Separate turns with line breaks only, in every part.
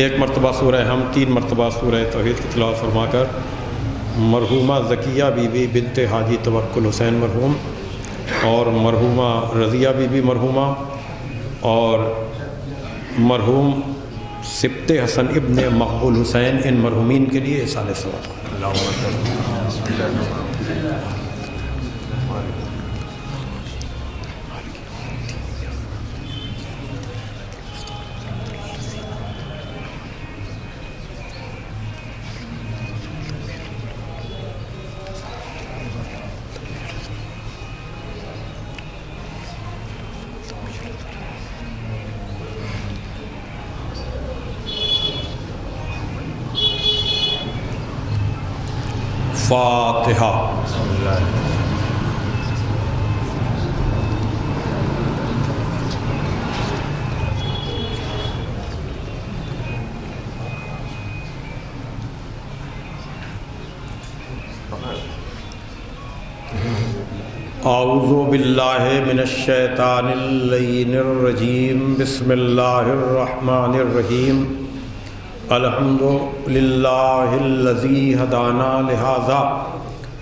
ایک مرتبہ سورہ ہم 3 مرتبہ سورہ توحید کی تلاوت فرما کر مرحومہ ذکیہ بی بی بنت حاجی توکل حسین مرحوم اور مرحومہ رضیہ بی بی مرحومہ اور مرحوم سبط حسن ابن مقبول حسین ان مرحومین کے لیے احسان ثواب. فاتحہ. اعوذ باللہ من الشیطان اللعین الرجیم. بسم اللہ الرحمن الرحیم. الحمد للہ الذی ہدانا لہذا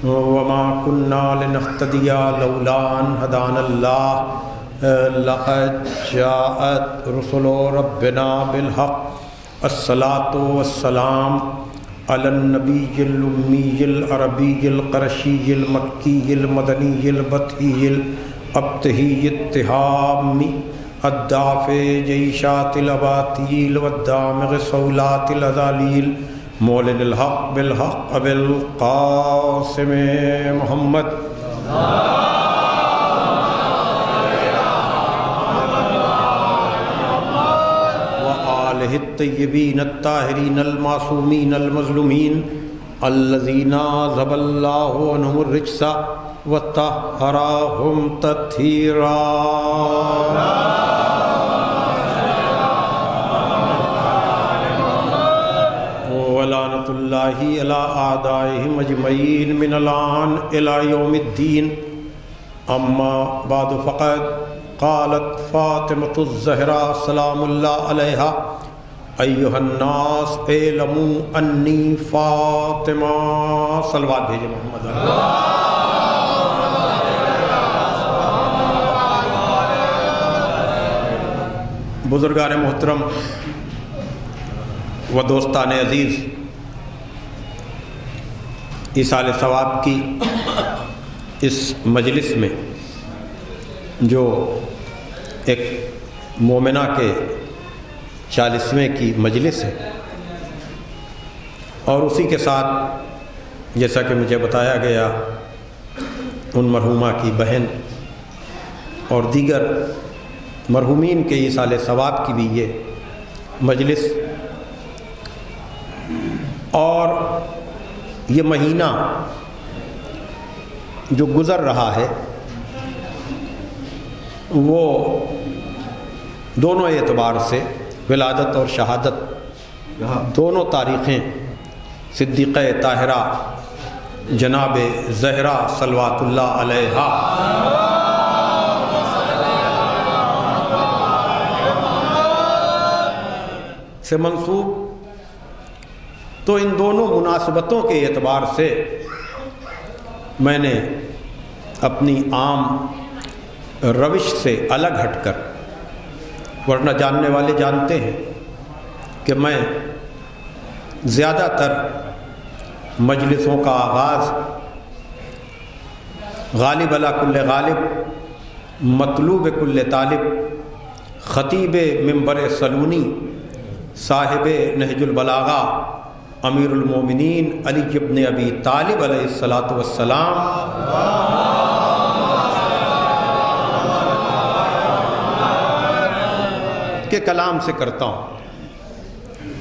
وما كنا لنہتدی لولا ان ہدانا اللہ لقد جاءت رسل ربنا بالحق. الصلاۃ والسلام علی النبی الامی العربی القرشی المکی المدنی البطحی الابتہی التہامی الدافع جیشات الاباطیل والدامغ صولات الازالیل مولن الحق بالحق ابی القاسم محمد وآلہ الطیبین الطاہرین المعصومین المظلومین الذین ذهب اللہ عنہم الرجس وطہرہم تطہیرا. ولعنۃ اللہ علی اعدائہم اجمعین من الآن الی یوم الدین. اما بعد فقد قالت فاطمۃ الزہراء سلام اللہ علیہا ایھا الناس اعلموا انی فاطمہ. صلوات بھیجے محمد. بزرگان محترم و دوستان عزیز، ایصال ثواب کی اس مجلس میں جو ایک مومنہ کے 40ویں کی مجلس ہے اور اسی کے ساتھ جیسا کہ مجھے بتایا گیا ان مرحومہ کی بہن اور دیگر مرحومین کے ایصال ثواب کی بھی یہ مجلس اور یہ مہینہ جو گزر رہا ہے وہ دونوں اعتبار سے ولادت اور شہادت دونوں تاریخیں صدیقہ طاہرہ جناب زہرا صلوات اللہ علیہا سے منسوب، تو ان دونوں مناسبتوں کے اعتبار سے میں نے اپنی عام روش سے الگ ہٹ کر، ورنہ جاننے والے جانتے ہیں کہ میں زیادہ تر مجلسوں کا آغاز غالب علی کل غالب، مطلوب کل طالب، خطیب منبر سلونی، صاحب نہج البلاغہ، امیر المومنین علی ابن ابی طالب علیہ الصلاۃ والسلام کے کلام سے کرتا ہوں.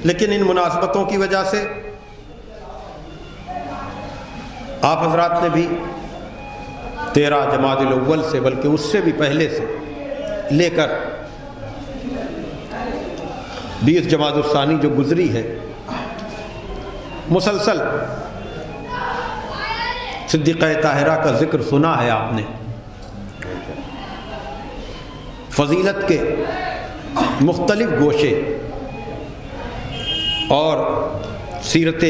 لیکن ان مناسبتوں کی وجہ سے آپ حضرات نے بھی 13 جمادی الاول سے، بلکہ اس سے بھی پہلے سے لے کر 20 جمادی الثانی جو گزری ہے، مسلسل صدیقہ طاہرہ کا ذکر سنا ہے آپ نے. فضیلت کے مختلف گوشے اور سیرت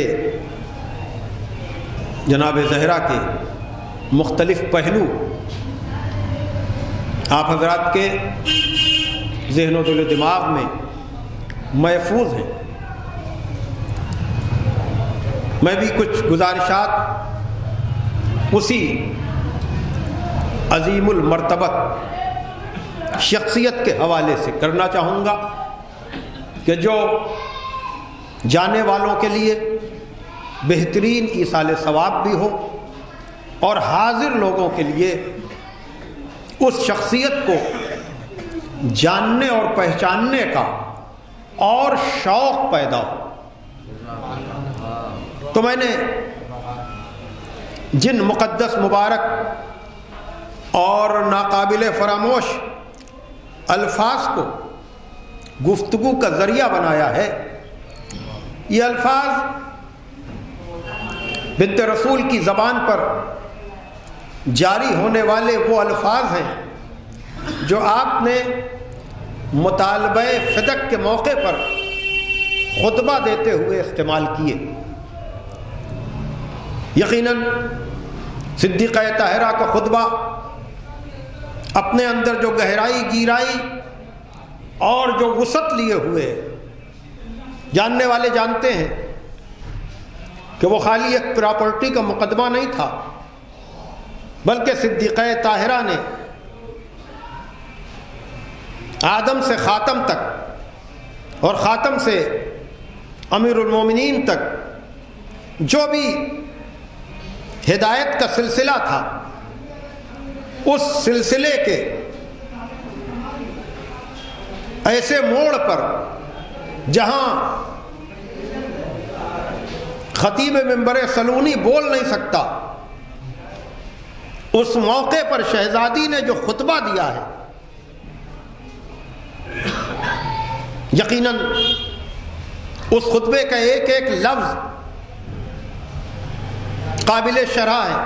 جناب زہرا کے مختلف پہلو آپ حضرات کے ذہن و دل و دماغ میں محفوظ ہیں. میں بھی کچھ گزارشات اسی عظیم المرتبت شخصیت کے حوالے سے کرنا چاہوں گا کہ جو جانے والوں کے لیے بہترین ایصال ثواب بھی ہو اور حاضر لوگوں کے لیے اس شخصیت کو جاننے اور پہچاننے کا اور شوق پیدا ہو. تو میں نے جن مقدس مبارک اور ناقابل فراموش الفاظ کو گفتگو کا ذریعہ بنایا ہے، یہ الفاظ بنت رسول کی زبان پر جاری ہونے والے وہ الفاظ ہیں جو آپ نے مطالبہ فدق کے موقع پر خطبہ دیتے ہوئے استعمال کیے. یقیناً صدیقہ طاہرہ کا خطبہ اپنے اندر جو گہرائی گیرائی اور جو وسعت لیے ہوئے، جاننے والے جانتے ہیں کہ وہ خالی ایک پراپرٹی کا مقدمہ نہیں تھا، بلکہ صدیقہ طاہرہ نے آدم سے خاتم تک اور خاتم سے امیر المومنین تک جو بھی ہدایت کا سلسلہ تھا، اس سلسلے کے ایسے موڑ پر جہاں خطیب منبر سلونی بول نہیں سکتا، اس موقع پر شہزادی نے جو خطبہ دیا ہے، یقیناً اس خطبے کا ایک ایک لفظ قابل شرح ہے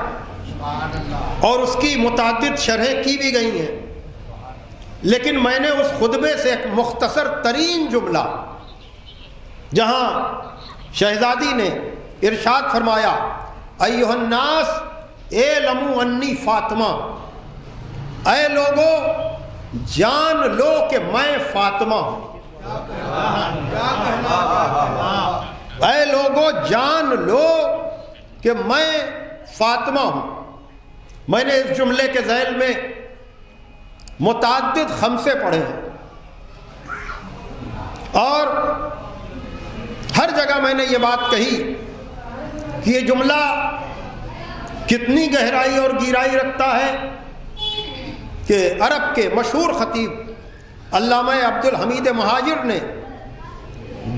اور اس کی متعدد شرحیں کی بھی گئی ہیں، لیکن میں نے اس خطبے سے ایک مختصر ترین جملہ جہاں شہزادی نے ارشاد فرمایا ایھا الناس اعلموا انی فاطمہ، اے لوگو جان لو کہ میں فاطمہ ہوں. اے لوگو جان لو کہ میں فاطمہ ہوں. میں نے اس جملے کے ذیل میں متعدد خمسے پڑھے ہیں اور ہر جگہ میں نے یہ بات کہی کہ یہ جملہ کتنی گہرائی اور گیرائی رکھتا ہے کہ عرب کے مشہور خطیب علامہ عبد الحمید مہاجر نے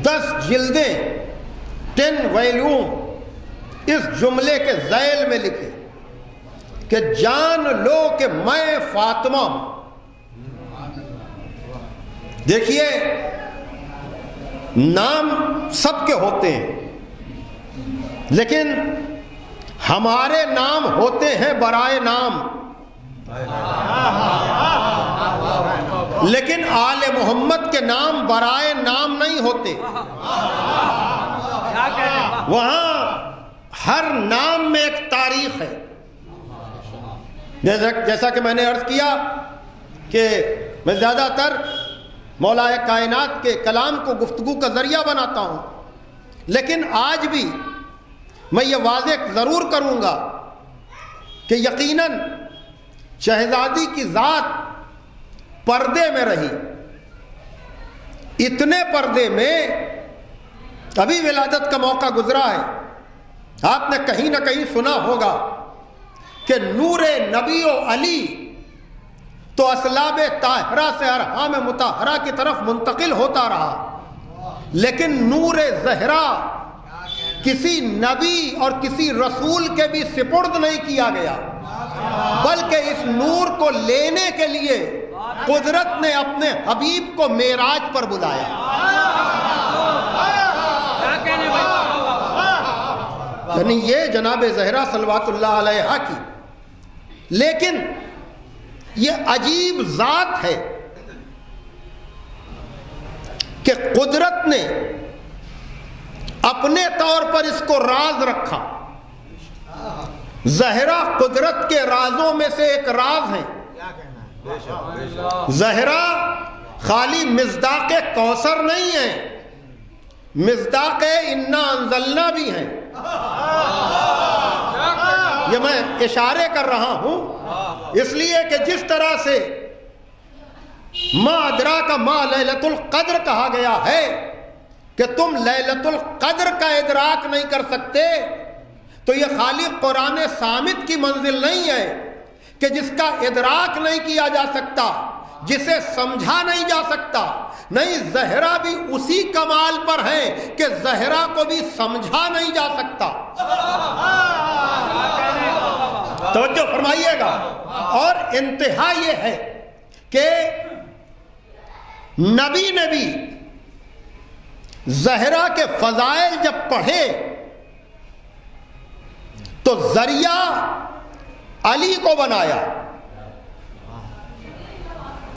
10 جلدیں 10 ویلیوم اس جملے کے ذیل میں لکھے کہ جان لو کہ میں فاطمہ ہوں. دیکھیے، نام سب کے ہوتے ہیں، لیکن ہمارے نام ہوتے ہیں برائے نام، لیکن آل محمد کے نام برائے نام نہیں ہوتے. وہاں ہر نام میں ایک تاریخ ہے. جیسا کہ میں نے عرض کیا کہ میں زیادہ تر مولا کائنات کے کلام کو گفتگو کا ذریعہ بناتا ہوں، لیکن آج بھی میں یہ واضح ضرور کروں گا کہ یقیناً شہزادی کی ذات پردے میں رہی. اتنے پردے میں ابھی ولادت کا موقع گزرا ہے. آپ نے کہیں نہ کہیں سنا ہوگا کہ نور نبی و علی تو اسلاب طاہرہ سے ارحام مطہرہ کی طرف منتقل ہوتا رہا، لیکن نور زہرا کسی نبی اور کسی رسول کے بھی سپرد نہیں کیا گیا، بلکہ اس نور کو لینے کے لیے قدرت نے اپنے حبیب کو معراج پر بلایا. یعنی یہ جناب زہرا صلوات اللہ علیہا کی، لیکن یہ عجیب ذات ہے کہ قدرت نے
اپنے طور پر اس کو راز رکھا. زہرا قدرت کے رازوں میں سے ایک راز ہے. زہرا خالی مصداق کوثر نہیں ہے، مصداق انا انزلنا بھی ہیں. یہ میں اشارے کر رہا ہوں اس لیے کہ جس طرح سے ما ادراک ما لیلۃ القدر کہا گیا ہے کہ تم لیلۃ القدر کا ادراک نہیں کر سکتے، تو یہ خالی قرآن صامت کی منزل نہیں ہے کہ جس کا ادراک نہیں کیا جا سکتا، جسے سمجھا نہیں جا سکتا. نہیں، زہرا بھی اسی کمال پر ہے کہ زہرا کو بھی سمجھا نہیں جا سکتا. توجہ فرمائیے گا. اور انتہا یہ ہے کہ نبی نے بھی زہرا کے فضائل جب پڑھے تو ذریعہ علی کو بنایا.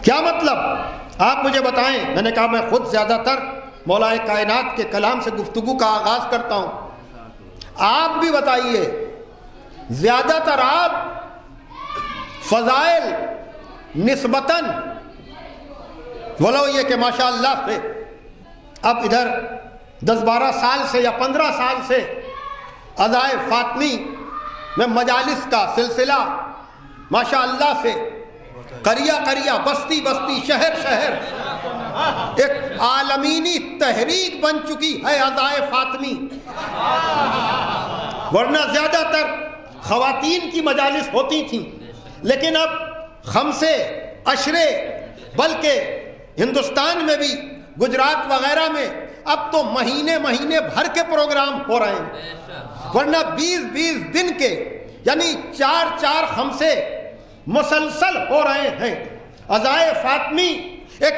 کیا مطلب؟ آپ مجھے بتائیں. میں نے کہا میں خود زیادہ تر مولا کائنات کے کلام سے گفتگو کا آغاز کرتا ہوں، آپ بھی بتائیے. زیادہ تر آپ فضائل نسبتاً ولو یہ کہ ماشاءاللہ سے اب ادھر 10-12 سال سے یا 15 سال سے ادائے فاطمی میں مجالس کا سلسلہ ماشاءاللہ سے قریہ قریہ، بستی بستی، شہر شہر ایک عالمینی تحریک بن چکی ہے ادائے فاطمی. ورنہ زیادہ تر خواتین کی مجالس ہوتی تھیں، لیکن اب خمسے عشرے، بلکہ ہندوستان میں بھی گجرات وغیرہ میں اب تو مہینے مہینے بھر کے پروگرام ہو رہے ہیں. ورنہ 20-20 دن کے یعنی 4-4 خمسے مسلسل ہو رہے ہیں. ازائے فاطمی ایک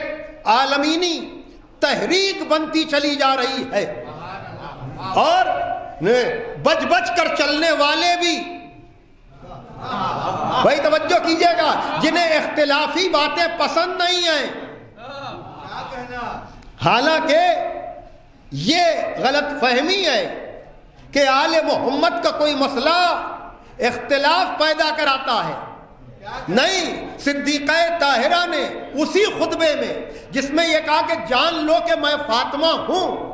عالمینی تحریک بنتی چلی جا رہی ہے، اور بج بج کر چلنے والے بھی. بھائی توجہ کیجئے گا، جنہیں اختلافی باتیں پسند نہیں ہیں. حالانکہ یہ غلط فہمی ہے کہ آل محمد کا کوئی مسئلہ اختلاف پیدا کراتا ہے. نہیں، صدیقہ طاہرہ نے اسی خطبے میں جس میں یہ کہا کہ جان لو کہ میں فاطمہ ہوں،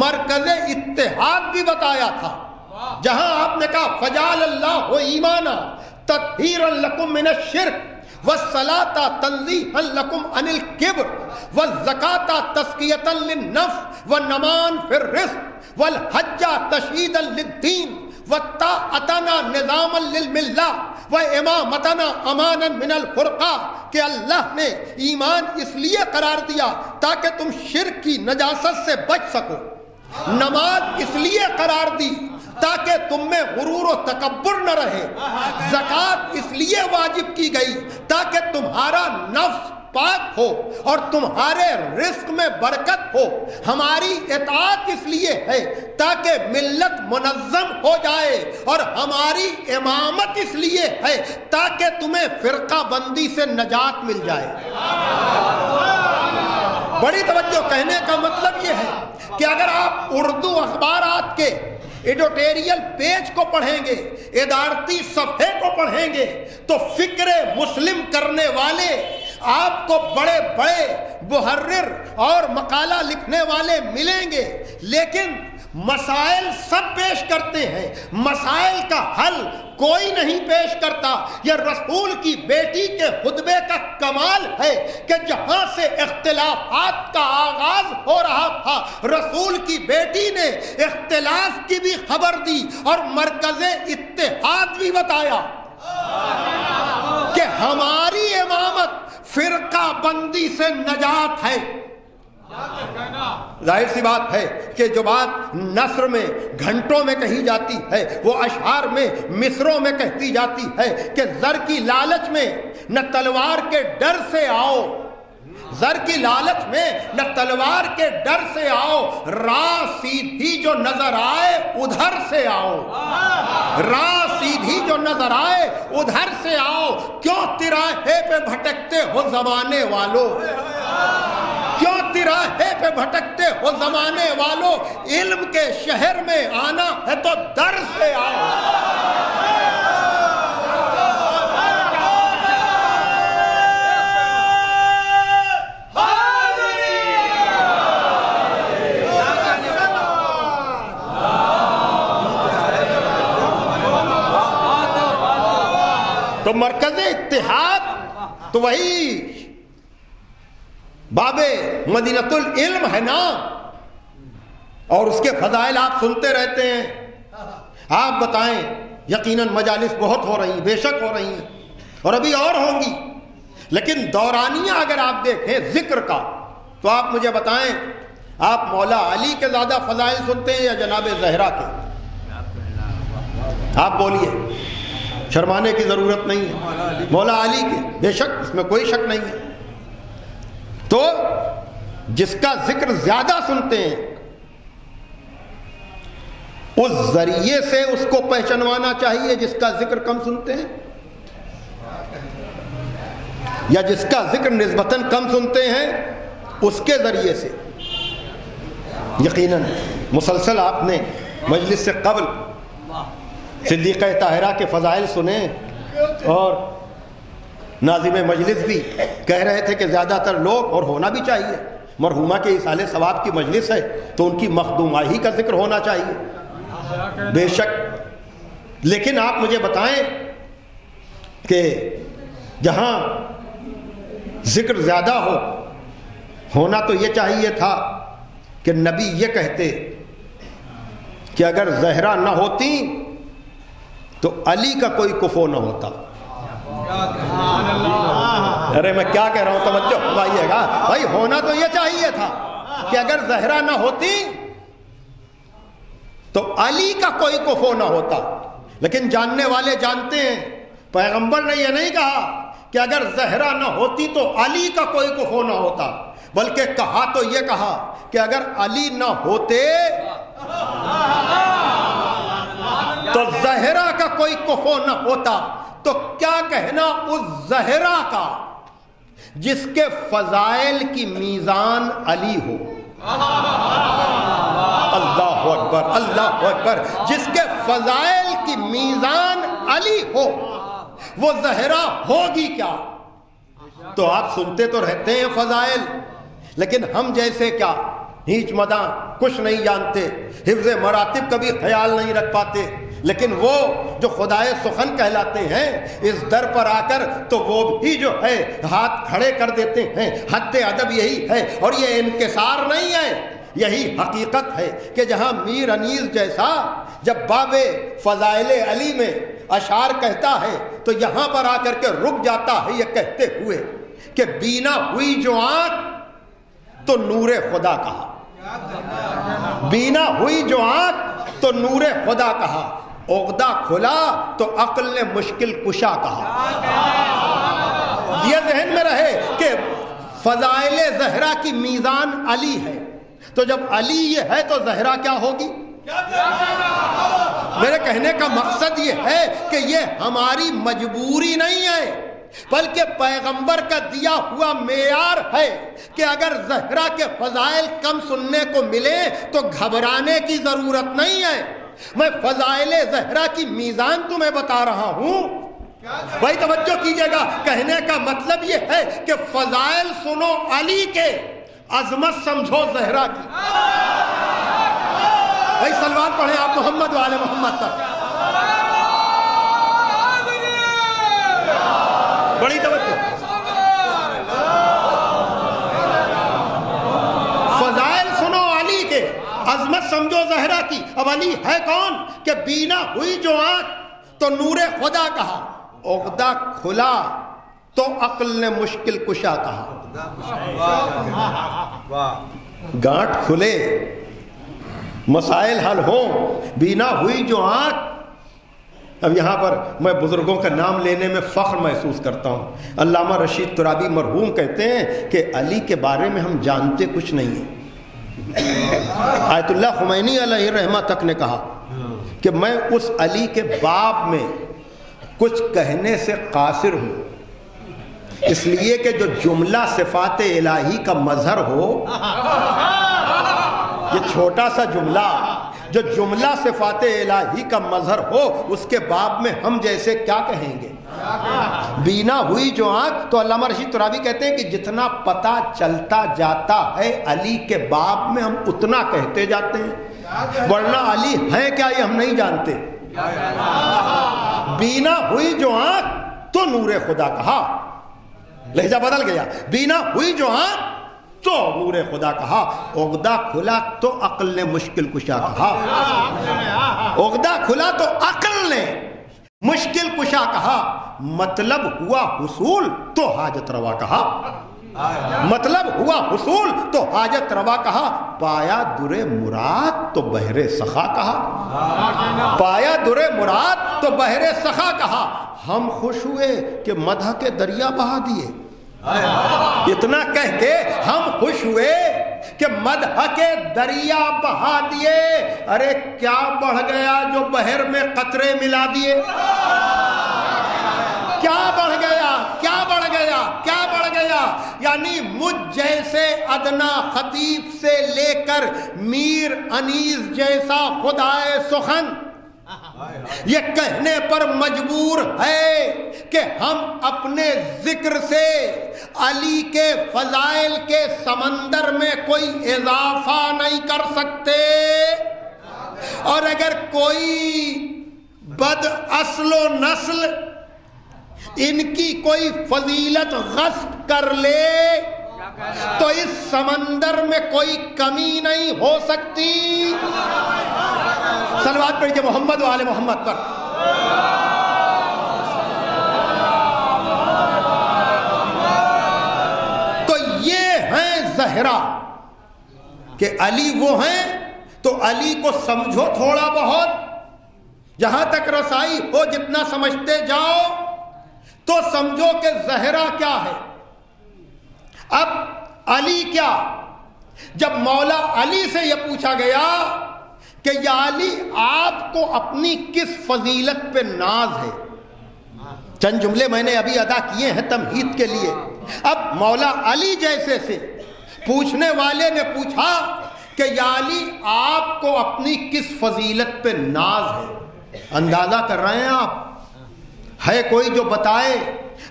مرکز اتحاد بھی بتایا تھا، جہاں آپ نے کہا فجعل اللہ ایمانا تطہیرا لکم من الشرک والصلاۃ تنزیہا لکم عن الکبر والزکاۃ تزکیۃ للنفس والنمان فی الرزق والحج تشہیدا للدین وطاعتنا نظاما للملہ وامامتنا امانا من الفرقہ، کہ اللہ نے ایمان اس لیے قرار دیا تاکہ تم شرک کی نجاست سے بچ سکو، نماز اس لیے قرار دی تاکہ تم میں غرور و تکبر نہ رہے، زکوٰۃ اس لیے واجب کی گئی تاکہ تمہارا نفس پاک ہو اور تمہارے رزق میں برکت ہو، ہماری اطاعت اس لیے ہے تاکہ ملت منظم ہو جائے، اور ہماری امامت اس لیے ہے تاکہ تمہیں فرقہ بندی سے نجات مل جائے. بڑی توجہ. کہنے کا مطلب یہ ہے کہ اگر آپ اردو اخبارات کے ایڈیٹوریل پیج کو پڑھیں گے، ادارتی صفحے کو پڑھیں گے، تو فکر مسلم کرنے والے آپ کو بڑے بڑے محرر اور مقالہ لکھنے والے ملیں گے، لیکن مسائل سب پیش کرتے ہیں، مسائل کا حل کوئی نہیں پیش کرتا. یہ رسول کی بیٹی کے خطبے کا کمال ہے کہ جہاں سے اختلافات کا آغاز ہو رہا تھا، رسول کی بیٹی نے اختلاف کی بھی خبر دی اور مرکز اتحاد بھی بتایا کہ ہماری امامت فرقہ بندی سے نجات ہے. ظاہر سی بات ہے کہ جو بات نثر میں گھنٹوں میں کہی جاتی ہے وہ اشعار میں مصروں میں کہتی جاتی ہے کہ زر کی لالچ میں نہ تلوار کے ڈر سے آؤ، زر کی لالچ میں نہ تلوار کے ڈر سے آؤ، راہ سیدھی جو نظر آئے ادھر سے آؤ، راہ سیدھی جو نظر آئے ادھر سے آؤ، کیوں تراہے پہ بھٹکتے ہو زمانے والوں. کیوں تراہے پہ بھٹکتے ہو زمانے والوں؟ علم کے شہر میں آنا ہے تو در سے آؤ۔ تو مرکز اتحاد تو وہی باب مدینۃ العلم ہے نا، اور اس کے فضائل آپ سنتے رہتے ہیں۔ آپ بتائیں، یقیناً مجالس بہت ہو رہی ہیں، بے شک ہو رہی ہیں، اور ابھی اور ہوں گی، لیکن دورانیہ اگر آپ دیکھیں ذکر کا تو آپ مجھے بتائیں، آپ مولا علی کے زیادہ فضائل سنتے ہیں یا جناب زہرا کے؟ آپ بولیے، شرمانے کی ضرورت نہیں ہے، مولا علی کے بے شک، اس میں کوئی شک نہیں ہے۔ تو جس کا ذکر زیادہ سنتے ہیں اس ذریعے سے اس کو پہچانوانا چاہیے، جس کا ذکر کم سنتے ہیں، یا جس کا ذکر نسبتاً کم سنتے ہیں اس کے ذریعے سے۔ یقیناً مسلسل آپ نے مجلس سے قبل صدیقہ طاہرہ کے فضائل سنے، اور ناظم مجلس بھی کہہ رہے تھے کہ زیادہ تر لوگ، اور ہونا بھی چاہیے، مرحومہ کے اصال ثواب کی مجلس ہے تو ان کی مخدومہ ہی کا ذکر ہونا چاہیے، بے شک۔ لیکن آپ مجھے بتائیں کہ جہاں ذکر زیادہ ہونا تو یہ چاہیے تھا کہ نبی یہ کہتے کہ اگر زہرا نہ ہوتی تو علی کا کوئی کفو نہ ہوتا۔ ارے میں کیا کہہ رہا ہوں، توجہ فرمائیے گا بھائی، ہونا تو یہ چاہیے تھا کہ اگر زہرا نہ ہوتی تو علی کا کوئی کفو نہ ہوتا، لیکن جاننے والے جانتے ہیں پیغمبر نے یہ نہیں کہا کہ اگر زہرا نہ ہوتی تو علی کا کوئی کفو نہ ہوتا، بلکہ کہا تو یہ کہا کہ اگر علی نہ ہوتے تو زہرا کا کوئی کفو نہ ہوتا۔ تو کیا کہنا اس زہرا کا جس کے فضائل کی میزان علی ہو؟ اللہ اکبر، اللہ اکبر، جس کے فضائل کی میزان علی ہو، وہ زہرا ہوگی کیا؟ تو آپ سنتے تو رہتے ہیں فضائل، لیکن ہم جیسے کیا ہیچ مداں کچھ نہیں جانتے، حفظ مراتب کا بھی خیال نہیں رکھ پاتے، لیکن وہ جو خدائے سخن کہلاتے ہیں اس در پر آ کر تو وہ بھی جو ہے ہاتھ کھڑے کر دیتے ہیں۔ حد ادب یہی ہے، اور یہ انکسار نہیں ہے، یہی حقیقت ہے کہ جہاں میر انیس جیسا جب باب فضائل علی میں اشعار کہتا ہے تو یہاں پر آ کر کے رک جاتا ہے یہ کہتے ہوئے کہ بینا ہوئی جو آنکھ تو نور خدا کہا، بینا ہوئی جو آنکھ تو نور خدا کہا، عقدہ کھلا تو عقل نے مشکل کشا کہا۔ یہ ذہن میں رہے کہ فضائل زہرا کی میزان علی ہے، تو جب علی یہ ہے تو زہرا کیا ہوگی؟ میرے کہنے کا مقصد یہ ہے کہ یہ ہماری مجبوری نہیں ہے، بلکہ پیغمبر کا دیا ہوا معیار ہے کہ اگر زہرا کے فضائل کم سننے کو ملے تو گھبرانے کی ضرورت نہیں ہے۔ میں فضائل زہرا کی میزان تمہیں بتا رہا ہوں، بھائی توجہ کیجئے گا، کہنے کا مطلب یہ ہے کہ فضائل سنو علی کے، عظمت سمجھو زہرا کی۔ بھائی صلوات پڑھیں آپ محمد وآل محمد تک، بڑی توجہ۔ فضائل سنو علی کے، عظمت سمجھو زہرا کی۔ اب علی ہے کون کہ بینا ہوئی جو آنکھ تو نور خدا کہا، عقدہ کھلا تو عقل نے مشکل کشا کہا۔ گانٹ کھلے، مسائل حل ہوں، بینا ہوئی جو آنکھ۔ اب یہاں پر میں بزرگوں کا نام لینے میں فخر محسوس کرتا ہوں۔ علامہ رشید ترابی مرحوم کہتے ہیں کہ علی کے بارے میں ہم جانتے کچھ نہیں ہیں۔ آیت اللہ خمینی علیہ رحمہ تک نے کہا کہ میں اس علی کے باب میں کچھ کہنے سے قاصر ہوں، اس لیے کہ جو جملہ صفات الہی کا مظہر ہو، یہ چھوٹا سا جملہ جو جملہ صفات الہی کا مظہر ہو، اس کے باب میں ہم جیسے کیا کہیں گے؟ بینا ہوئی جو آنکھ، تو علامہ رشید ترابی کہتے ہیں کہ جتنا پتہ چلتا جاتا ہے علی کے باب میں ہم اتنا کہتے جاتے ہیں، ورنہ علی ہیں کیا یہ ہم نہیں جانتے۔ بینا ہوئی جو آنکھ تو نور خدا کہا، لہجہ بدل گیا، بینا ہوئی جو آنکھ تو نور خدا کہا، عقدہ کھلا تو عقل نے مشکل کشا کہا، عقدہ کھلا تو عقل نے مشکل کشا کہا، مطلب ہوا حصول تو حاجت روا کہا، مطلب ہوا حصول تو حاجت روا کہا، پایا در مراد تو بحر سخا کہا، پایا در مراد تو بحر سخا کہا، ہم خوش ہوئے کہ مدح کے دریا بہا دیے، اتنا کہہ کے ہم خوش ہوئے کہ مدح کے دریا بہا دیے، ارے کیا بڑھ گیا جو بحر میں قطرے ملا دیے، کیا بڑھ گیا، کیا بڑھ گیا، کیا بڑھ گیا، یعنی مجھ جیسے ادنا خطیب سے لے کر میر انیس جیسا خدائے سخن یہ کہنے پر مجبور ہے کہ ہم اپنے ذکر سے علی کے فضائل کے سمندر میں کوئی اضافہ نہیں کر سکتے، اور اگر کوئی بد اصل و نسل ان کی کوئی فضیلت غصب کر لے تو اس سمندر میں کوئی کمی نہیں ہو سکتی۔ صلوات پڑھیے محمد و آل محمد پر۔ تو یہ ہیں زہرا کہ علی وہ ہیں، تو علی کو سمجھو تھوڑا بہت، جہاں تک رسائی ہو جتنا سمجھتے جاؤ، تو سمجھو کہ زہرا کیا ہے۔ اب علی کیا، جب مولا علی سے یہ پوچھا گیا کہ یا علی آپ کو اپنی کس فضیلت پہ ناز ہے، چند جملے میں نے ابھی ادا کیے ہیں تمہید کے لیے، اب مولا علی جیسے سے پوچھنے والے نے پوچھا کہ یا علی آپ کو اپنی کس فضیلت پہ ناز ہے، اندازہ کر رہے ہیں آپ، ہے کوئی جو بتائے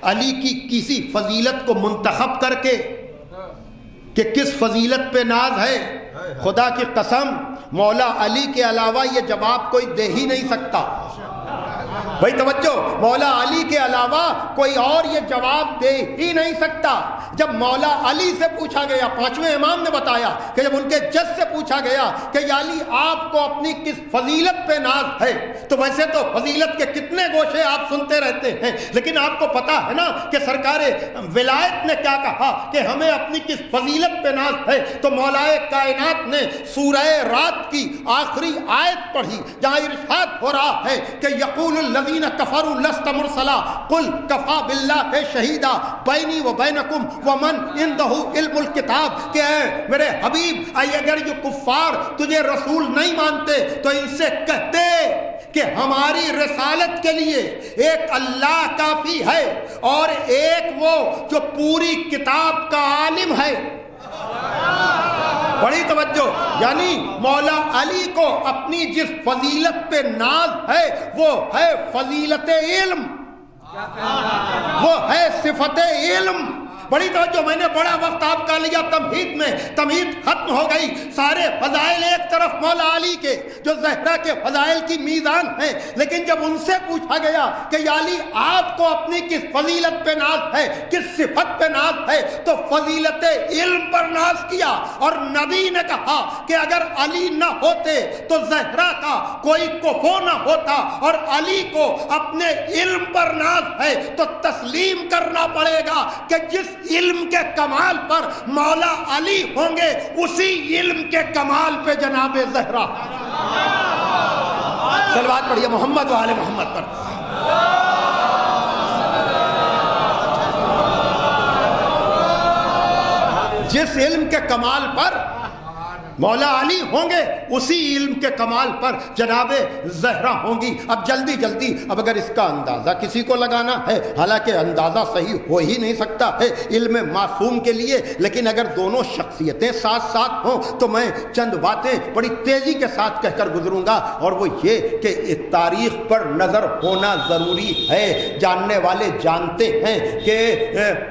علی کی کسی فضیلت کو منتخب کر کے کہ کس فضیلت پہ ناز ہے؟ خدا کی قسم مولا علی کے علاوہ یہ جواب کوئی دے ہی نہیں سکتا۔ بھائی توجہ، مولا علی کے علاوہ کوئی اور یہ جواب دے ہی نہیں سکتا۔ جب مولا علی سے پوچھا گیا، پانچویں امام نے بتایا کہ جب ان کے جج سے پوچھا گیا کہ یا علی آپ کو اپنی کس فضیلت پہ ناز ہے، تو ویسے تو فضیلت کے کتنے گوشے آپ سنتے رہتے ہیں، لیکن آپ کو پتا ہے نا کہ سرکار ولایت نے کیا کہا کہ ہمیں اپنی کس فضیلت پہ ناز ہے، تو مولا کائنات نے سورہ رات کی آخری آیت پڑھی جہاں ارشاد ہو رہا ہے کہ یقول الذین کفروا لست مرسلا قل کفا باللہ شہیدا بینی و بینکم ومن عندہ علم الکتاب، کہ اے میرے حبیب اگر یہ کفار تجھے رسول نہیں مانتے تو ان سے کہتے کہ ہماری رسالت کے لیے ایک اللہ کافی ہے اور ایک وہ جو پوری کتاب کا عالم ہے۔ بڑی توجہ، یعنی مولا علی کو اپنی جس فضیلت پہ ناز ہے وہ ہے فضیلت علم، وہ ہے صفت علم۔ بڑی توجہ، میں نے بڑا وقت آپ کا لیا تمہید میں، تمہید ختم ہو گئی، سارے فضائل ایک طرف مولا علی کے جو زہرا کے فضائل کی میزان ہیں، لیکن جب ان سے پوچھا گیا کہ یا علی آپ کو اپنی کس فضیلت پہ ناز ہے، کس صفت پہ ناز ہے، تو فضیلت علم پر ناز کیا، اور نبی نے کہا کہ اگر علی نہ ہوتے تو زہرا کا کوئی کفو نہ ہوتا، اور علی کو اپنے علم پر ناز ہے تو تسلیم کرنا پڑے گا کہ جس علم کے کمال پر مولا علی ہوں گے اسی علم کے کمال پہ جناب زہرا۔ صلوات پڑھیے محمد و آل محمد پر۔ جس علم کے کمال پر مولا علی ہوں گے اسی علم کے کمال پر جناب زہرا ہوں گی. اب جلدی جلدی اب اگر اس کا اندازہ کسی کو لگانا ہے، حالانکہ اندازہ صحیح ہو ہی نہیں سکتا ہے علم معصوم کے لیے، لیکن اگر دونوں شخصیتیں ساتھ ساتھ ہوں تو میں چند باتیں بڑی تیزی کے ساتھ کہہ کر گزروں گا، اور وہ یہ کہ تاریخ پر نظر ہونا ضروری ہے. جاننے والے جانتے ہیں کہ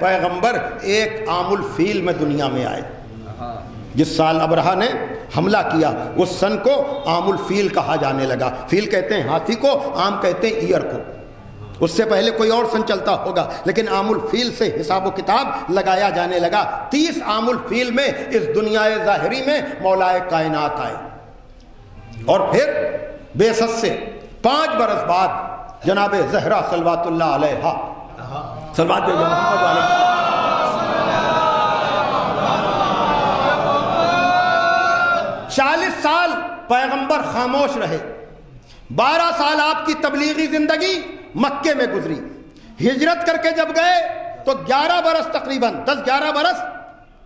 پیغمبر ایک عام الفیل میں دنیا میں آئے. جس سال ابرہہ نے حملہ کیا اس سن کو عام الفیل کہا جانے لگا. فیل کہتے ہیں ہاتھی کو، عام کہتے ہیں ایئر کو. اس سے پہلے کوئی اور سن چلتا ہوگا، لیکن عام الفیل سے حساب و کتاب لگایا جانے لگا. 30 عام الفیل میں اس دنیا ظاہری میں مولا کائنات آئے، اور پھر بعثت سے 5 برس بعد جناب زہرا صلوات اللہ علیہا صلوات محمد علیہ 40 سال پیغمبر خاموش رہے. 12 سال آپ کی تبلیغی زندگی مکے میں گزری. ہجرت کر کے جب گئے تو 11 برس تقریباً 10-11 برس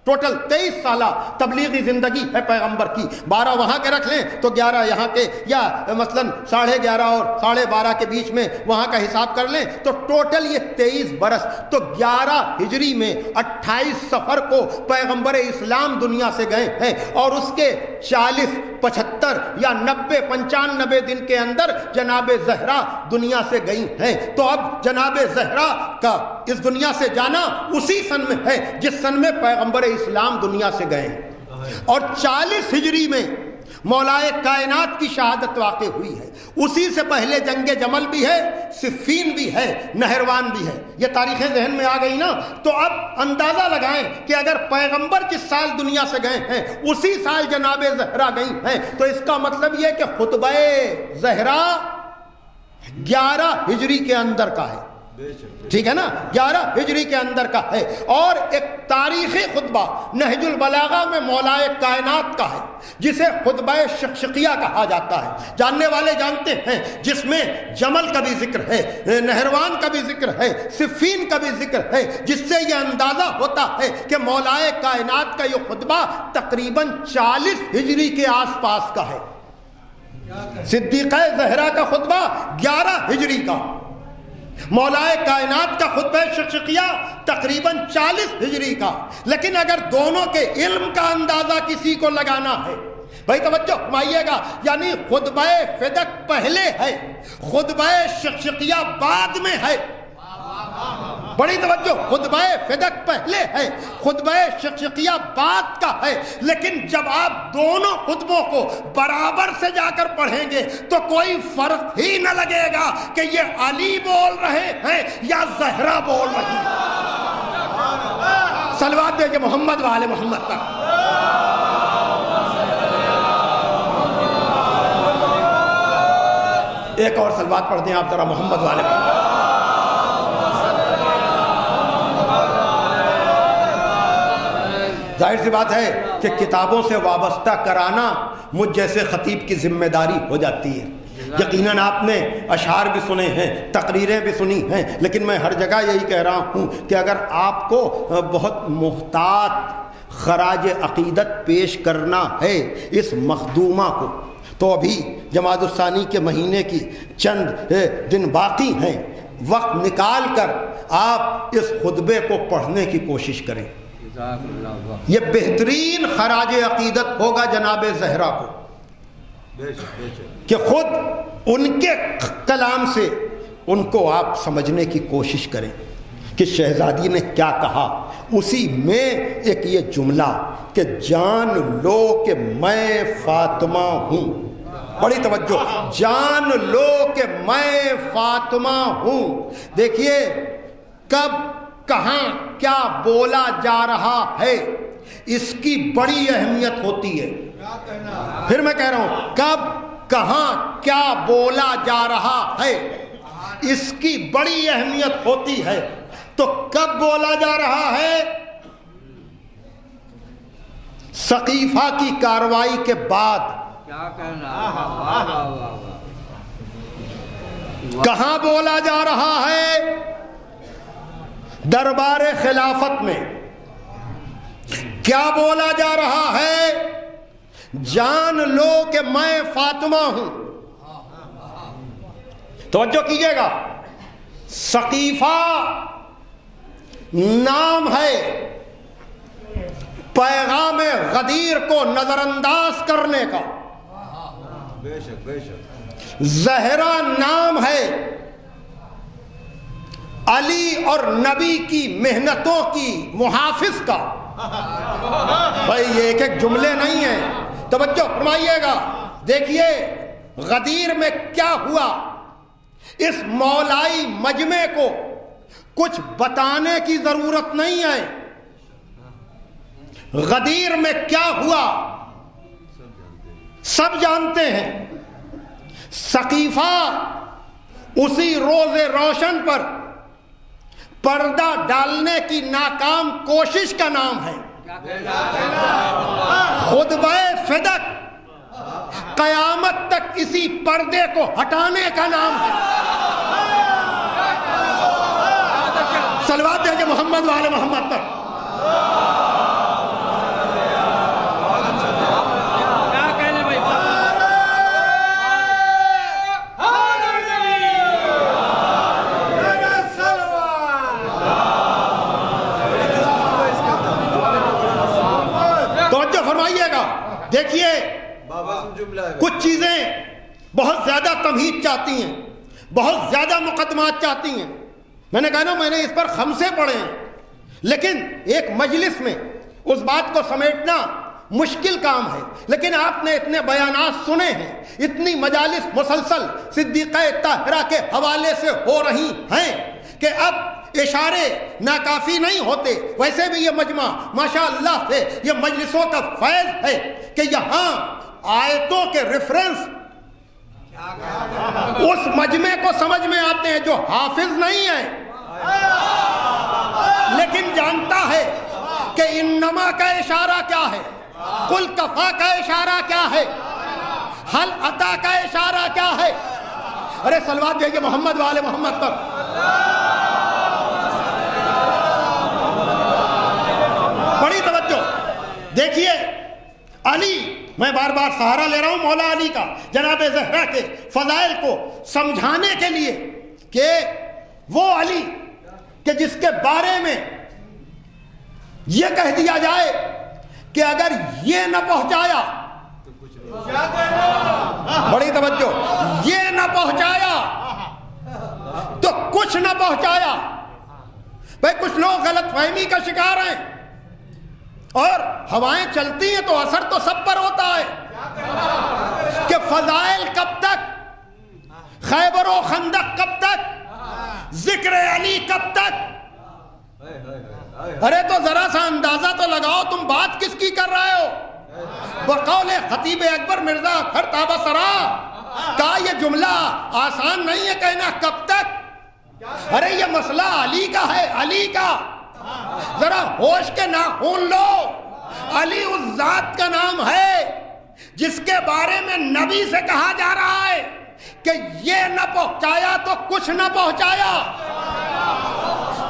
ٹوٹل 23 سالہ تبلیغی زندگی ہے پیغمبر کی. 12 وہاں کے رکھ لیں تو 11 یہاں کے، یا مثلاً 11.5 اور 12.5 کے بیچ میں وہاں کا حساب کر لیں تو ٹوٹل یہ 23 برس. تو 11 ہجری میں 28 صفر کو پیغمبر اسلام دنیا سے گئے ہیں، اور اس کے 40 75 یا 90 95 دن کے اندر جناب زہرا دنیا سے گئی ہیں. تو اب جناب زہرا کا اس دنیا سے جانا اسی سن میں ہے جس سن میں پیغمبر اسلام دنیا سے گئے ہیں. اور 40 ہجری میں مولائے کائنات کی شہادت واقع ہوئی ہے. اسی سے پہلے جنگ جمل بھی ہے، صفین بھی ہے، نہروان بھی ہے. یہ تاریخیں ذہن میں آ گئی نا. تو اب اندازہ لگائیں کہ اگر پیغمبر جس سال دنیا سے گئے ہیں اسی سال جناب زہرا گئی ہیں، تو اس کا مطلب یہ کہ خطبہ زہرا 11 ہجری کے اندر کا ہے. ٹھیک ہے نا، 11 ہجری کے اندر کا ہے. اور ایک تاریخی خطبہ نہج البلاغہ میں مولائے کائنات کا ہے جسے خطبہ شقشقیہ کہا جاتا ہے. جاننے والے جانتے ہیں، جس میں جمل کا بھی ذکر ہے، نہروان کا بھی ذکر ہے، صفین کا بھی ذکر ہے، جس سے یہ اندازہ ہوتا ہے کہ مولائے کائنات کا یہ خطبہ تقریباً 40 ہجری کے آس پاس کا ہے. صدیقہ زہرا کا خطبہ 11 ہجری کا، مولائے کائنات کا خطبہ شقشقیہ تقریباً 40 ہجری کا. لیکن اگر دونوں کے علم کا اندازہ کسی کو لگانا ہے، بھائی توجہ فرمائیے گا، یعنی خطبہ فدق پہلے ہے، خطبہ شقشقیہ بعد میں ہے. بڑی توجہ، خطبہ فدق پہلے ہے، خطبہ شقشقیہ بعد کا ہے. لیکن جب آپ دونوں خطبوں کو برابر سے جا کر پڑھیں گے تو کوئی فرق ہی نہ لگے گا کہ یہ علی بول رہے ہیں یا زہرا بول رہی ہیں. صلوات دے کہ محمد والے محمد پر. ایک اور صلوات پڑھ دیں آپ ذرا محمد والے پر. ظاہر سی بات ہے کہ کتابوں سے وابستہ کرانا مجھ جیسے خطیب کی ذمہ داری ہو جاتی ہے. یقیناً آپ نے اشعار بھی سنے ہیں، تقریریں بھی سنی ہیں، لیکن میں ہر جگہ یہی کہہ رہا ہوں کہ اگر آپ کو بہت محتاط خراج عقیدت پیش کرنا ہے اس مخدومہ کو، تو ابھی جمادی الثانی کے مہینے کی چند دن باقی ہیں. وقت نکال کر آپ اس خطبے کو پڑھنے کی کوشش کریں. یہ بہترین خراج عقیدت ہوگا جناب زہرا کو کہ خود ان کے کلام سے ان کو آپ سمجھنے کی کوشش کریں کہ شہزادی نے کیا کہا. اسی میں ایک یہ جملہ کہ جان لو کہ میں فاطمہ ہوں. بڑی توجہ، جان لو کہ میں فاطمہ ہوں. دیکھیے کب کہاں کیا بولا جا رہا ہے اس کی بڑی اہمیت ہوتی ہے. پھر میں کہہ رہا ہوں، کب کہاں کیا بولا جا رہا ہے اس کی بڑی اہمیت ہوتی ہے. تو کب بولا جا رہا ہے؟ سقیفہ کی کارروائی کے بعد. کہاں بولا جا رہا ہے؟ دربار خلافت میں. کیا بولا جا رہا ہے؟ جان لو کہ میں فاطمہ ہوں. توجہ کیجئے گا، ثقیفہ نام ہے پیغام غدیر کو نظر انداز کرنے کا.
بے شک بے شک.
زہرا نام ہے علی اور نبی کی محنتوں کی محافظ کا. بھائی یہ ایک ایک جملے نہیں ہیں، توجہ فرمائیے گا. دیکھیے غدیر میں کیا ہوا. اس مولائی مجمع کو کچھ بتانے کی ضرورت نہیں ہے. غدیر میں کیا ہوا سب جانتے ہیں. ثقیفہ اسی روز روشن پر پردہ ڈالنے کی ناکام کوشش کا نام ہے. خطبہ فدق قیامت تک اسی پردے کو ہٹانے کا نام ہے. صلوات دیجئے محمد وآل محمد پر. دیکھیے کچھ چیزیں بہت زیادہ تمہید چاہتی ہیں، بہت زیادہ مقدمات چاہتی ہیں. میں نے کہا نا میں نے اس پر خمسے پڑھے ہیں، لیکن ایک مجلس میں اس بات کو سمیٹنا مشکل کام ہے. لیکن آپ نے اتنے بیانات سنے ہیں، اتنی مجالس مسلسل صدیقہ طاہرہ کے حوالے سے ہو رہی ہیں کہ اب اشارے ناکافی نہیں ہوتے. ویسے بھی یہ مجمع ماشاءاللہ سے یہ مجلسوں کا فیض ہے کہ یہاں آیتوں کے ریفرنس اس مجمع کو سمجھ میں آتے ہیں جو حافظ نہیں ہے لیکن جانتا ہے کہ انما کا اشارہ کیا ہے، قل کفا کا اشارہ کیا ہے، حل عطا کا اشارہ کیا ہے. ارے صلوات دیجئے محمد والے محمد پر. بڑی توجہ. دیکھیے علی، میں بار بار سہارا لے رہا ہوں مولا علی کا، جناب زہرا کے فضائل کو سمجھانے کے لیے کہ وہ علی کہ جس کے بارے میں یہ کہہ دیا جائے کہ اگر یہ نہ پہنچایا، بڑی توجہ، یہ نہ پہنچایا تو کچھ نہ پہنچایا. بھائی کچھ لوگ غلط فہمی کا شکار ہیں، اور ہوائیں چلتی ہیں تو اثر تو سب پر ہوتا ہے کہ فضائل کب تک، خیبر و خندق کب تک، ذکر علی کب تک. ارے تو ذرا سا اندازہ تو لگاؤ تم بات کس کی کر رہے ہو. بقول خطیب اکبر مرزا اطہر طابہ سرا کا یہ جملہ آسان نہیں ہے کہنا کب تک. ارے یہ مسئلہ علی کا ہے، علی کا. ذرا ہوش کے ناخن لو. علی اس ذات کا نام ہے جس کے بارے میں نبی سے کہا جا رہا ہے کہ یہ نہ پہنچایا تو کچھ نہ پہنچایا.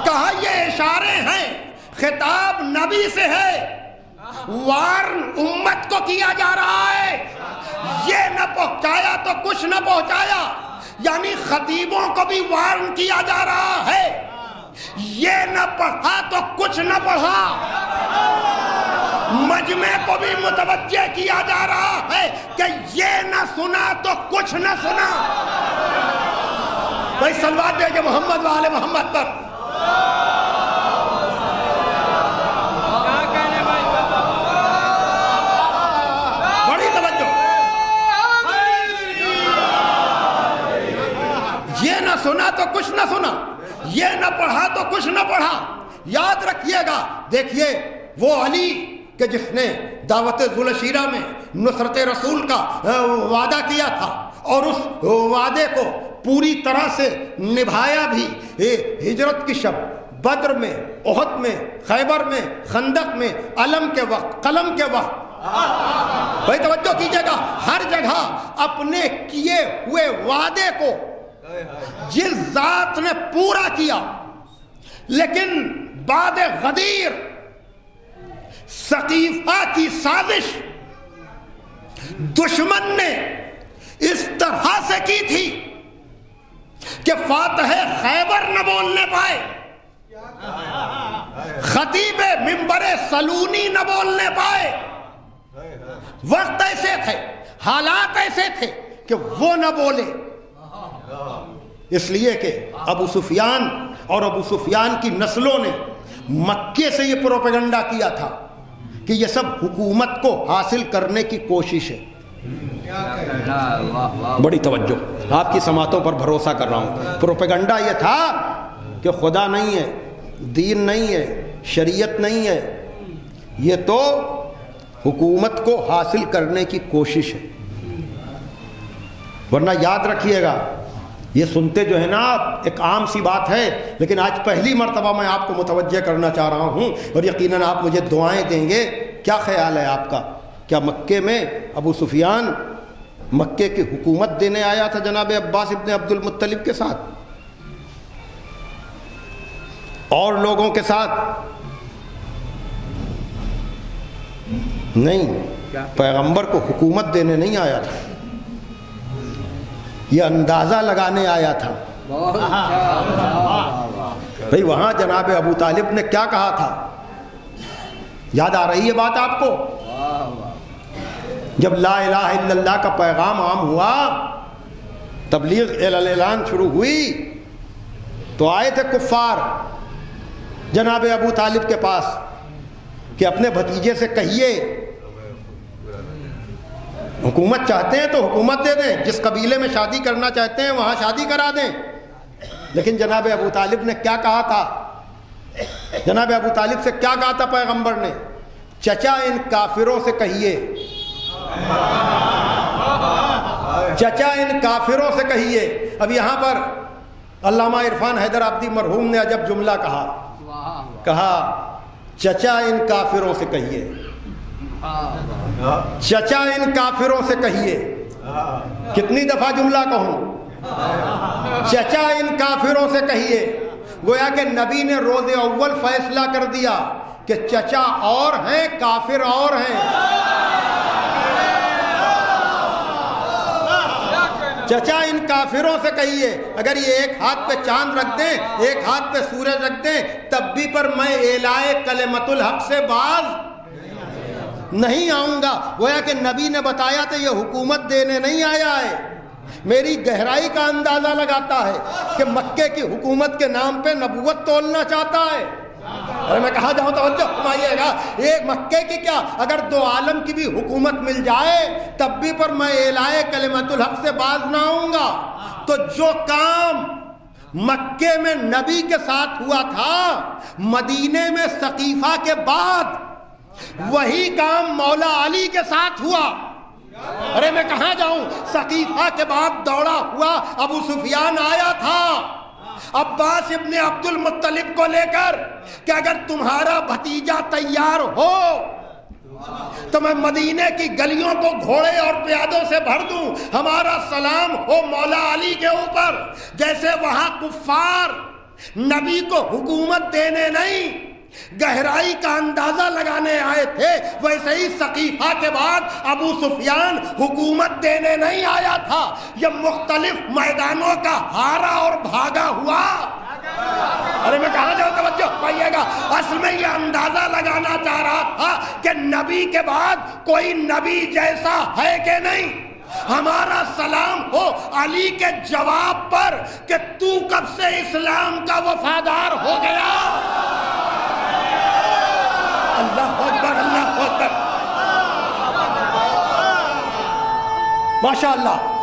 کہا یہ اشارے ہیں، خطاب نبی سے ہے، وارن امت کو کیا جا رہا ہے. یہ نہ پہنچایا تو کچھ نہ پہنچایا، یعنی خطیبوں کو بھی وارن کیا جا رہا ہے. یہ نہ پڑھا تو کچھ نہ پڑھا، مجمع کو بھی متوجہ کیا جا رہا ہے کہ یہ نہ سنا تو کچھ نہ سنا. بھائی صلوات دیجئے محمد وآل محمد پر. بڑی توجہ. یہ نہ سنا تو کچھ نہ سنا، یہ نہ پڑھا تو کچھ نہ پڑھا. یاد رکھیے گا. دیکھیے وہ علی کہ جس نے دعوت ذوالشیرہ میں نصرت رسول کا وعدہ کیا تھا اور اس وعدے کو پوری طرح سے نبھایا بھی. ہجرت کی شب، بدر میں، احد میں، خیبر میں، خندق میں، علم کے وقت، قلم کے وقت. بھائی توجہ کیجئے گا، ہر جگہ اپنے کیے ہوئے وعدے کو جس ذات نے پورا کیا، لیکن بعد غدیر ثقیفہ کی سازش دشمن نے اس طرح سے کی تھی کہ فاتح خیبر نہ بولنے پائے، خطیب منبر سلونی نہ بولنے پائے۔ وقت ایسے تھے، حالات ایسے تھے کہ وہ نہ بولے، اس لیے کہ ابو سفیان اور ابو سفیان کی نسلوں نے مکے سے یہ پروپیگنڈا کیا تھا کہ یہ سب حکومت کو حاصل کرنے کی کوشش ہے۔ بڑی توجہ، آپ کی سماعتوں پر بھروسہ کر رہا ہوں۔ پروپیگنڈا یہ تھا کہ خدا نہیں ہے، دین نہیں ہے، شریعت نہیں ہے، یہ تو حکومت کو حاصل کرنے کی کوشش ہے۔ ورنہ یاد رکھیے گا، یہ سنتے جو ہے نا آپ، ایک عام سی بات ہے، لیکن آج پہلی مرتبہ میں آپ کو متوجہ کرنا چاہ رہا ہوں، اور یقیناً آپ مجھے دعائیں دیں گے۔ کیا خیال ہے آپ کا؟ کیا مکے میں ابو سفیان مکے کی حکومت دینے آیا تھا جناب عباس ابن عبد المطلب کے ساتھ اور لوگوں کے ساتھ؟ نہیں، پیغمبر کو حکومت دینے نہیں آیا تھا، یہ اندازہ لگانے آیا تھا۔ بھئی وہاں جناب ابو طالب نے کیا کہا تھا؟ یاد آ رہی ہے بات آپ کو؟ جب لا الہ الا اللہ کا پیغام عام ہوا، تبلیغ اعلان شروع ہوئی، تو آئے تھے کفار جناب ابو طالب کے پاس کہ اپنے بھتیجے سے کہیے حکومت چاہتے ہیں تو حکومت دے دیں، جس قبیلے میں شادی کرنا چاہتے ہیں وہاں شادی کرا دیں۔ لیکن جناب ابو طالب نے کیا کہا تھا؟ جناب ابو طالب سے کیا کہا تھا پیغمبر نے؟ چچا ان کافروں سے کہیے، چچا ان کافروں سے کہیے۔ اب یہاں پر علامہ عرفان حیدر آبادی مرحوم نے عجب جملہ کہا چچا ان کافروں سے کہیے، چچا ان کافروں سے کہیے۔ کتنی دفعہ جملہ کہوں؟ چچا ان کافروں سے کہیے۔ گویا کہ نبی نے روز اول فیصلہ کر دیا کہ چچا اور ہیں، کافر اور ہیں۔ چچا ان کافروں سے کہیے، اگر یہ ایک ہاتھ پہ چاند رکھ دیں، ایک ہاتھ پہ سورج رکھ دیں، تب بھی پر میں اعلائے کلمت الحق سے باز نہیں آؤں گا۔ گویا کہ نبی نے بتایا تھا یہ حکومت دینے نہیں آیا ہے، میری گہرائی کا اندازہ لگاتا ہے کہ مکے کی حکومت کے نام پہ نبوت تولنا چاہتا ہے۔ اور میں کہا جاؤں توجہ فرمائیے گا، ایک مکے کی کیا، اگر دو عالم کی بھی حکومت مل جائے تب بھی پر میں اعلائے کلمت الحق سے باز نہ آؤں گا۔ تو جو کام مکے میں نبی کے ساتھ ہوا تھا، مدینے میں سقیفہ کے بعد وہی کام مولا علی کے ساتھ ہوا۔ ارے میں کہاں جاؤں، سقیفہ کے بعد دوڑا ہوا ابو سفیان آیا تھا عباس ابن عبد المطلب کو لے کر کہ اگر تمہارا بھتیجا تیار ہو تو میں مدینے کی گلیوں کو گھوڑے اور پیادوں سے بھر دوں، ہمارا سلام ہو مولا علی کے اوپر۔ جیسے وہاں کفار نبی کو حکومت دینے نہیں، گہرائی کا اندازہ لگانے آئے تھے، ویسے ہی سقیفہ کے بعد ابو سفیان حکومت دینے نہیں آیا تھا، یہ مختلف میدانوں کا ہارا اور بھاگا ہوا۔ ارے میں کہاں جاؤں، توجہ پائیے گا، اصل میں یہ اندازہ لگانا چاہ رہا تھا کہ نبی کے بعد کوئی نبی جیسا ہے کہ نہیں۔ ہمارا سلام ہو علی کے جواب پر کہ تو کب سے اسلام کا وفادار ہو گیا۔ اللہ اکبر، اللہ اکبر، ماشاء اللہ۔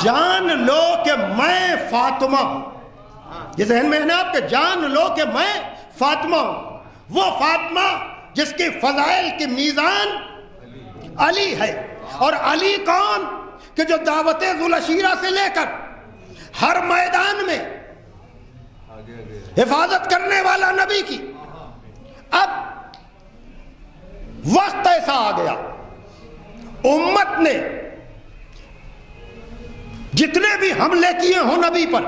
جان لو کہ میں فاطمہ ہوں، یہ ذہن میں ہے نا آپ کے، جان لو کہ میں فاطمہ ہوں، وہ فاطمہ جس کی فضائل کی میزان علی ہے۔ اور علی کون؟ کہ جو دعوت ذوالعشیرہ سے لے کر ہر میدان میں حفاظت کرنے والا نبی کی۔ اب وقت ایسا آ گیا، امت نے جتنے بھی حملے کیے ہوں نبی پر،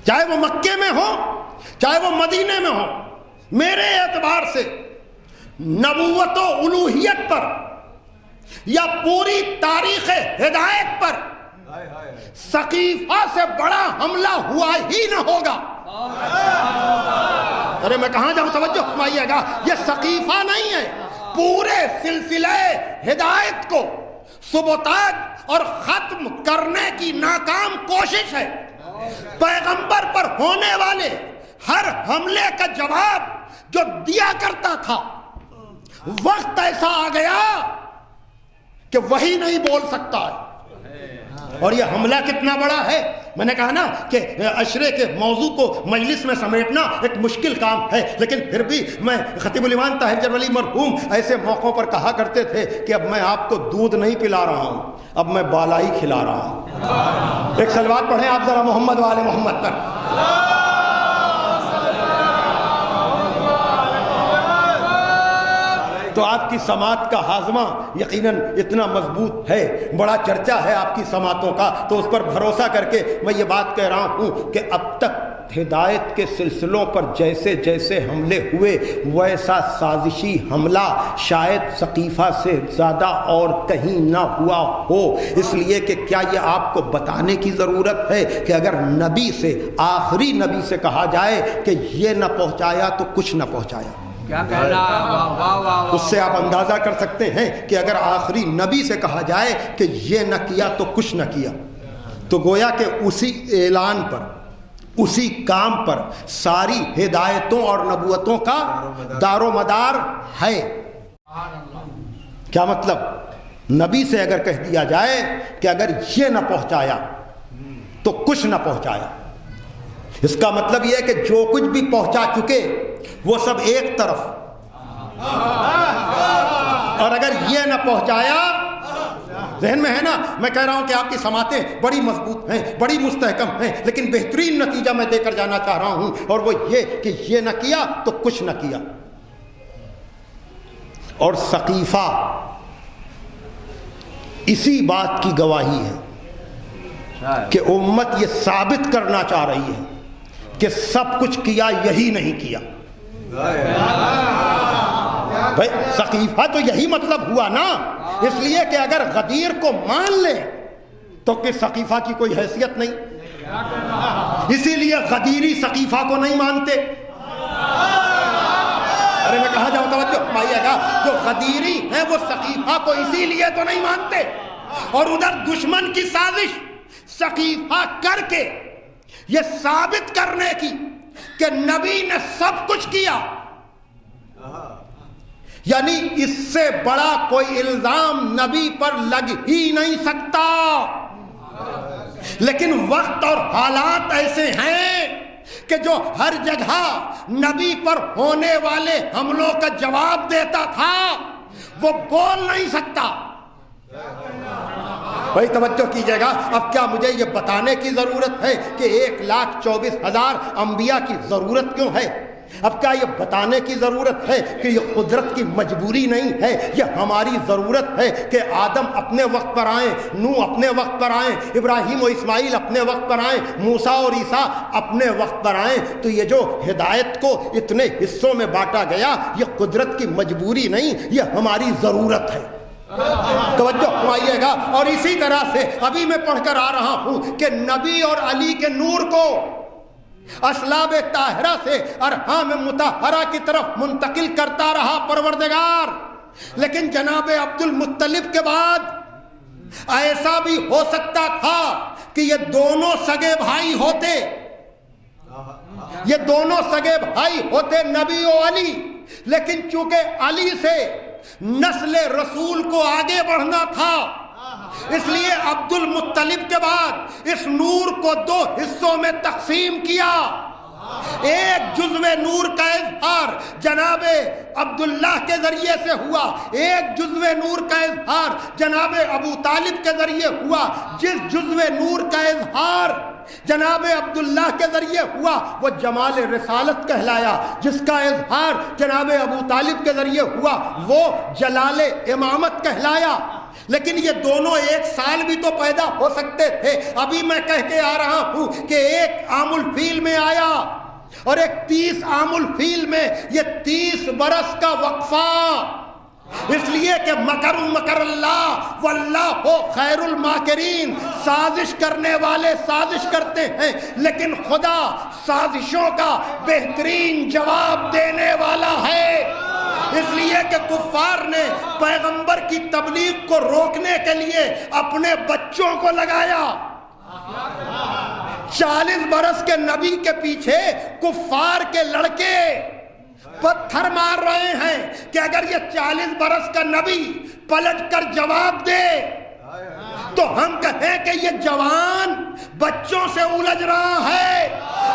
چاہے وہ مکے میں ہو چاہے وہ مدینے میں ہو، میرے اعتبار سے نبوت و الوہیت پر یا پوری تاریخ ہدایت پر ثقیفہ سے بڑا حملہ ہوا ہی نہ ہوگا۔ ارے میں کہاں جاؤں، توجہ فرمائیے گا، یہ ثقیفہ نہیں ہے، پورے سلسلہ ہدایت کو سبوتاج اور ختم کرنے کی ناکام کوشش ہے۔ پیغمبر پر ہونے والے ہر حملے کا جواب جو دیا کرتا تھا، وقت ایسا آ گیا کہ وہی نہیں بول سکتا ہے۔ اور یہ حملہ کتنا بڑا ہے، میں نے کہا نا کہ عشرے کے موضوع کو مجلس میں سمیٹنا ایک مشکل کام ہے، لیکن پھر بھی میں خطیب الایمان طاہر جرملی مرحوم ایسے موقعوں پر کہا کرتے تھے کہ اب میں آپ کو دودھ نہیں پلا رہا ہوں، اب میں بالائی کھلا رہا ہوں۔ ایک صلوات پڑھیں آپ ذرا محمد والے محمد پر۔ تو آپ کی سماعت کا ہاضمہ یقیناً اتنا مضبوط ہے، بڑا چرچا ہے آپ کی سماعتوں کا، تو اس پر بھروسہ کر کے میں یہ بات کہہ رہا ہوں کہ اب تک ہدایت کے سلسلوں پر جیسے جیسے حملے ہوئے ویسا سازشی حملہ شاید ثقیفہ سے زیادہ اور کہیں نہ ہوا ہو۔ اس لیے کہ کیا یہ آپ کو بتانے کی ضرورت ہے کہ اگر نبی سے، آخری نبی سے کہا جائے کہ یہ نہ پہنچایا تو کچھ نہ پہنچایا،
کیا کہنا،
اس سے آپ اندازہ کر سکتے ہیں کہ اگر آخری نبی سے کہا جائے کہ یہ نہ کیا تو کچھ نہ کیا، تو گویا کہ اسی اعلان پر، اسی کام پر ساری ہدایتوں اور نبوتوں کا دار و مدار ہے۔ کیا مطلب؟ نبی سے اگر کہہ دیا جائے کہ اگر یہ نہ پہنچایا تو کچھ نہ پہنچایا، اس کا مطلب یہ ہے کہ جو کچھ بھی پہنچا چکے وہ سب ایک طرف، اور اگر یہ نہ پہنچایا، ذہن میں ہے نا، میں کہہ رہا ہوں کہ آپ کی سماعتیں بڑی مضبوط ہیں، بڑی مستحکم ہیں، لیکن بہترین نتیجہ میں دے کر جانا چاہ رہا ہوں، اور وہ یہ کہ یہ نہ کیا تو کچھ نہ کیا۔ اور ثقیفہ اسی بات کی گواہی ہے کہ امت یہ ثابت کرنا چاہ رہی ہے کہ سب کچھ کیا، یہی نہیں کیا۔ بھائی ثقیفہ تو یہی مطلب ہوا نا، اس لیے کہ اگر غدیر کو مان لیں تو کہ ثقیفہ کی کوئی حیثیت نہیں، اسی لیے غدیری ثقیفہ کو نہیں مانتے۔ ارے میں کہاں جاؤں، توجہ فرمائیے گا، جو غدیری ہیں وہ ثقیفہ کو اسی لیے تو نہیں مانتے، اور ادھر دشمن کی سازش ثقیفہ کر کے یہ ثابت کرنے کی کہ نبی نے سب کچھ کیا، یعنی اس سے بڑا کوئی الزام نبی پر لگ ہی نہیں سکتا۔ لیکن وقت اور حالات ایسے ہیں کہ جو ہر جگہ نبی پر ہونے والے حملوں کا جواب دیتا تھا وہ بول نہیں سکتا۔ بھائی توجہ کیجئے گا، اب کیا مجھے یہ بتانے کی ضرورت ہے کہ 1,24,000 انبیاء کی ضرورت کیوں ہے؟ اب کیا یہ بتانے کی ضرورت ہے کہ یہ قدرت کی مجبوری نہیں ہے، یہ ہماری ضرورت ہے کہ آدم اپنے وقت پر آئیں، نوح اپنے وقت پر آئیں، ابراہیم و اسماعیل اپنے وقت پر آئیں، موسیٰ اور عیسیٰ اپنے وقت پر آئیں؟ تو یہ جو ہدایت کو اتنے حصوں میں بانٹا گیا یہ قدرت کی مجبوری نہیں، یہ ہماری ضرورت ہے۔ توجہ فرمائیے گا، اور اسی طرح سے ابھی میں پڑھ کر آ رہا ہوں کہ نبی اور علی کے نور کو اسلاب طاہرہ سے ارحام مطہرہ کی طرف منتقل کرتا رہا پروردگار، لیکن جناب عبد المطلب کے بعد ایسا بھی ہو سکتا تھا کہ یہ دونوں سگے بھائی ہوتے، یہ دونوں سگے بھائی ہوتے نبی و علی، لیکن چونکہ علی سے نسل رسول کو آگے بڑھنا تھا، اس لیے عبد المطلب کے بعد اس نور کو 2 حصوں میں تقسیم کیا۔ ایک جزو نور کا اظہار جناب عبداللہ کے ذریعے سے ہوا، ایک جزو نور کا اظہار جناب ابو طالب کے ذریعے ہوا۔ جس جزو نور کا اظہار جناب عبداللہ کے ذریعے ہوا وہ جمال رسالت کہلایا، جس کا اظہار جناب ابو طالب کے ذریعے ہوا وہ جلال امامت کہلایا۔ لیکن یہ دونوں ایک سال بھی تو پیدا ہو سکتے تھے. ابھی میں کہہ کے آ رہا ہوں کہ ایک عام الفیل میں آیا اور ایک 30 عام الفیل میں، یہ 30 برس کا وقفہ. اس لیے کہ مکر اللہ واللہ خیر الماکرین. سازش کرنے والے سازش کرتے ہیں لیکن خدا سازشوں کا بہترین جواب دینے والا ہے. اس لیے کہ کفار نے پیغمبر کی تبلیغ کو روکنے کے لیے اپنے بچوں کو لگایا. 40 برس کے نبی کے پیچھے کفار کے لڑکے پتھر مار رہے ہیں کہ اگر یہ 40 برس کا نبی پلٹ کر جواب دے تو ہم کہیں کہ یہ جوان بچوں سے الجھ رہا ہے.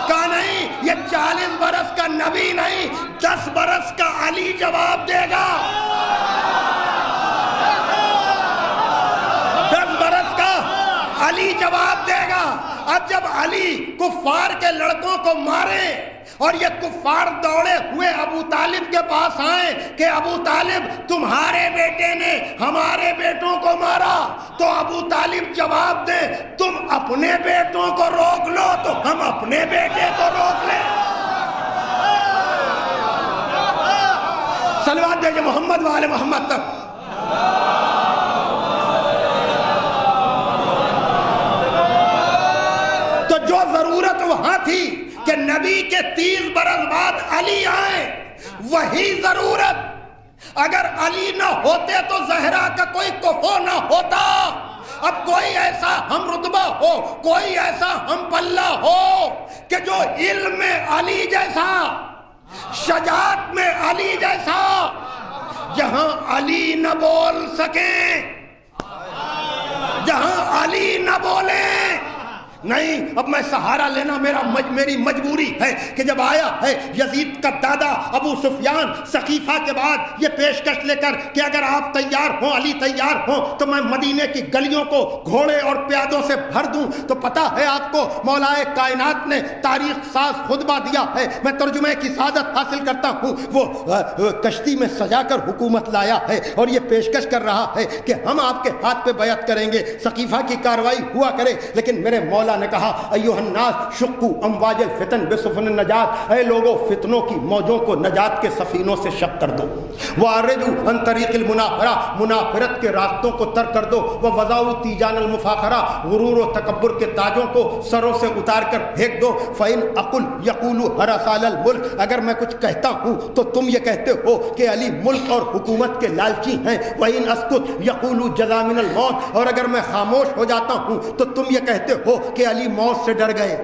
کہا نہیں، یہ 40 برس کا نبی نہیں، 10 برس کا علی جواب دے گا. 10 برس کا علی جواب دے گا. اب جب علی کفار کے لڑکوں کو مارے اور یہ کفار دوڑے ہوئے ابو طالب کے پاس آئے کہ ابو طالب تمہارے بیٹے نے ہمارے بیٹوں کو مارا، تو ابو طالب جواب دے تم اپنے بیٹوں کو روک لو تو ہم اپنے بیٹے کو روک لیں. صلوات دے محمد والے محمد تک. تو جو ضرورت وہاں تھی کہ نبی کے 30 برس بعد علی آئے، وہی ضرورت اگر علی نہ ہوتے تو زہرا کا کوئی کفو نہ ہوتا. اب کوئی ایسا ہم رتبہ ہو، کوئی ایسا ہم پلہ ہو کہ جو علم میں علی جیسا، شجاعت میں علی جیسا، جہاں علی نہ بول سکیں، جہاں علی نہ بولیں. نہیں، اب میں سہارا لینا میری مجبوری ہے کہ جب آیا ہے یزید کا دادا ابو سفیان سقیفہ کے بعد یہ پیشکش لے کر کہ اگر آپ تیار ہوں، علی تیار ہوں، تو میں مدینے کی گلیوں کو گھوڑے اور پیادوں سے بھر دوں. تو پتہ ہے آپ کو مولا کائنات نے تاریخ ساز خطبہ دیا ہے، میں ترجمے کی سعادت حاصل کرتا ہوں. وہ کشتی میں سجا کر حکومت لایا ہے اور یہ پیشکش کر رہا ہے کہ ہم آپ کے ہاتھ پہ بیعت کریں گے، سقیفہ کی کاروائی ہوا کرے. لیکن میرے مولا نے کہا ایھا الناس شقوا امواج الفتن بسفن النجات، اے لوگو فتنوں کی موجوں کو نجات کے سفینوں سے شق کر دو. واردوا عن طریق المنافرہ، منافرت کے راستوں کو ترک کر دو. ووضعوا تیجان المفاخرہ، غرور و تکبر کے تاجوں کو سروں سے اتار کر پھینک دو. فإن اقل یقولوا حرسال الملک، اگر میں کچھ کہتا ہوں تو تم یہ کہتے ہو کہ علی ملک اور حکومت کے لالچی ہیں. وإن اسکت یقولوا جزا من الموت، اور اگر میں خاموش ہو جاتا ہوں تو تم یہ کہتے ہو کہ علی موت سے ڈر گئے.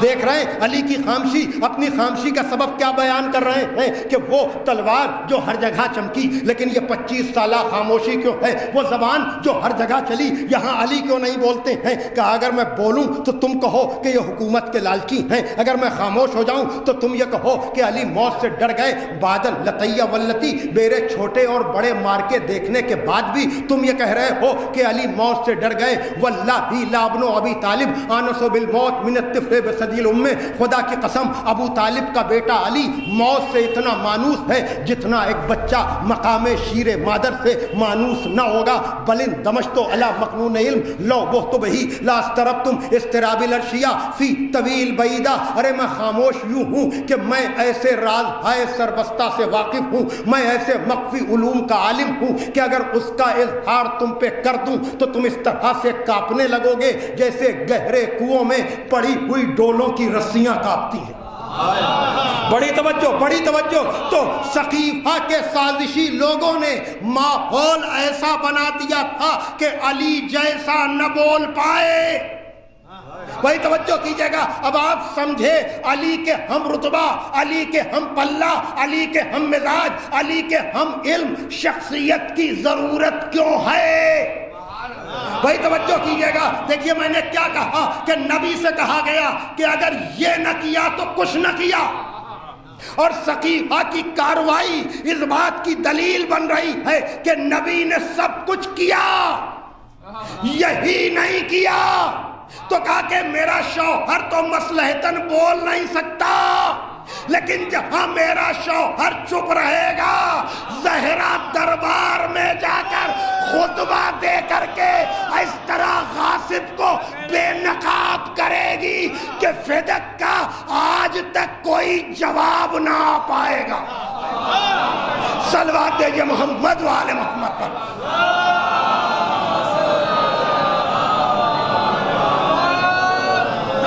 دیکھ رہے ہیں علی کی خاموشی، اپنی خاموشی کا سبب کیا بیان کر رہے ہیں کہ وہ تلوار جو ہر جگہ چمکی لیکن یہ 25 سالہ خاموشی کیوں ہے؟ وہ زبان جو ہر جگہ چلی یہاں علی کیوں نہیں بولتے ہیں کہ اگر میں بولوں تو تم کہو کہ یہ حکومت کے لالچی ہیں، اگر میں خاموش ہو جاؤں تو تم یہ کہو کہ علی موت سے ڈر گئے. بادل لطیہ واللتی، میرے چھوٹے اور بڑے مارکے دیکھنے کے بعد بھی تم یہ کہہ رہے ہو کہ علی موت سے ڈر گئے. واللہ لا ابن ابی طالب آنس بالموت من الطفل بصدیل ام، خدا کی قسم ابو طالب کا بیٹا علی موت سے اتنا مانوس ہے جتنا ایک بچہ مقام شیر مادر سے مانوس نہ ہوگا. بلن دمشت علی مقنون علم لو بہت بہی لا استربتم استراب الارشیہ فی طویل بعیدہ. ارے میں خاموش یوں ہوں کہ میں ایسے راز ہائے سربستہ سے واقف ہوں، میں ایسے مخفی علوم کا عالم ہوں کہ اگر اس کا اظہار تم پہ کر دوں تو تم اس طرح سے کانپنے لگو گے جیسے گہرے کنووں میں پڑی ہوئی ڈولوں کی رسیاں کانپتی ہیں. بڑی توجہ، بڑی توجہ. تو سقیفہ کے سازشی لوگوں نے ماحول ایسا بنا دیا تھا کہ علی جیسا نہ بول پائے. بھائی توجہ کیجئے گا. اب آپ سمجھے علی کے ہم رتبہ، علی کے ہم پلہ، علی کے ہم مزاج، علی کے ہم علم شخصیت کی ضرورت کیوں ہے. بھائی توجہ کیجئے گا. دیکھیے میں نے کیا کہا کہ نبی سے کہا گیا کہ اگر یہ نہ کیا تو کچھ نہ کیا، اور سقیفہ کی کاروائی اس بات کی دلیل بن رہی ہے کہ نبی نے سب کچھ کیا، یہی نہیں کیا. تو کہا کہ میرا شوہر تو مصلحتاً بول نہیں سکتا، لیکن جہاں میرا شوہر چپ رہے گا زہرا دربار میں جا کر خطبہ دے کر کے اس طرح غاصب کو بے نقاب کرے گی کہ فدق کا آج تک کوئی جواب نہ آ پائے گا۔ صلوات دیجئے محمد و آل محمد پر۔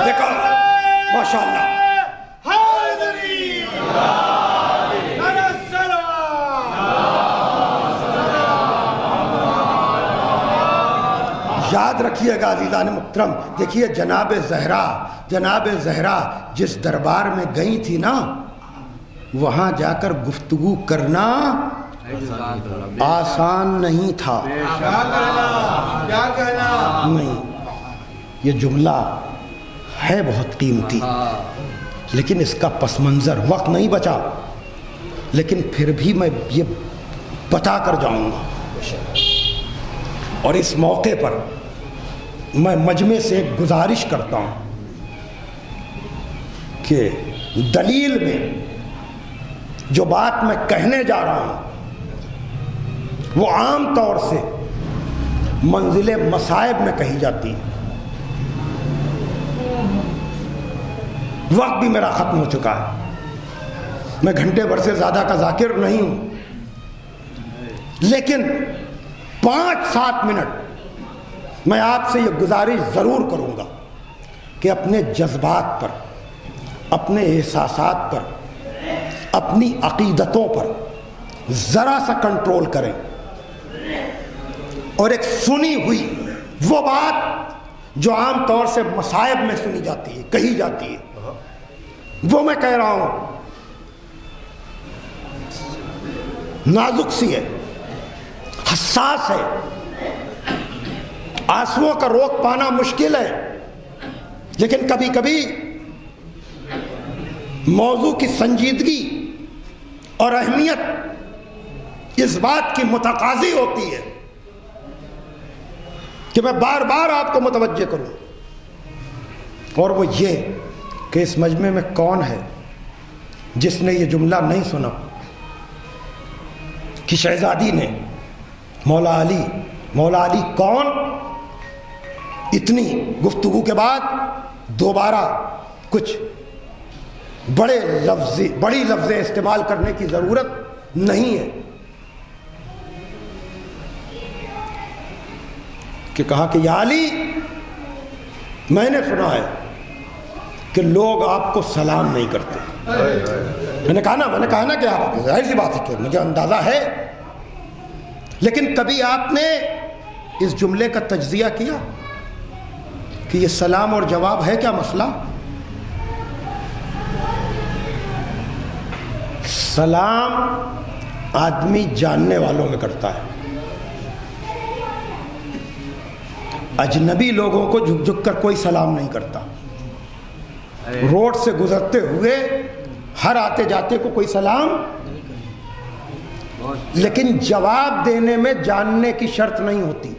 دیکھو ماشاءاللہ یاد رکھیے گا عزیزان محترم، دیکھیے جناب زہرا جس دربار میں گئی تھی نا، وہاں جا کر گفتگو کرنا آسان نہیں تھا۔ نہیں، یہ جملہ ہے بہت قیمتی، لیکن اس کا پس منظر وقت نہیں بچا، لیکن پھر بھی میں یہ بتا کر جاؤں گا۔ اور اس موقع پر میں مجمع سے ایک گزارش کرتا ہوں کہ دلیل میں جو بات میں کہنے جا رہا ہوں وہ عام طور سے منزل مصائب میں کہی جاتی ہے۔ وقت بھی میرا ختم ہو چکا ہے، میں گھنٹے بھر سے زیادہ کا ذاکر نہیں ہوں، لیکن 5-7 منٹ میں آپ سے یہ گزارش ضرور کروں گا کہ اپنے جذبات پر، اپنے احساسات پر، اپنی عقیدتوں پر ذرا سا کنٹرول کریں، اور ایک سنی ہوئی وہ بات جو عام طور سے مصائب میں سنی جاتی ہے، کہی جاتی ہے، وہ میں کہہ رہا ہوں، نازک سی ہے، حساس ہے، آنسوؤں کا روک پانا مشکل ہے، لیکن کبھی کبھی موضوع کی سنجیدگی اور اہمیت اس بات کی متقاضی ہوتی ہے کہ میں بار بار آپ کو متوجہ کروں، اور وہ یہ کہ اس مجمع میں کون ہے جس نے یہ جملہ نہیں سنا کہ شہزادی نے مولا علی کون؟ اتنی گفتگو کے بعد دوبارہ کچھ بڑی لفظیں استعمال کرنے کی ضرورت نہیں ہے کہ کہا کہ یا علی، میں نے سنا ہے کہ لوگ آپ کو سلام نہیں کرتے۔ میں نے کہا نا کہ آپ ظاہر سی بات ہے کہ مجھے اندازہ ہے، لیکن کبھی آپ نے اس جملے کا تجزیہ کیا کہ یہ سلام اور جواب ہے کیا مسئلہ؟ سلام آدمی جاننے والوں میں کرتا ہے، اجنبی لوگوں کو جھک جھک کر کوئی سلام نہیں کرتا، روڈ سے گزرتے ہوئے ہر آتے جاتے کو کوئی سلام، لیکن جواب دینے میں جاننے کی شرط نہیں ہوتی۔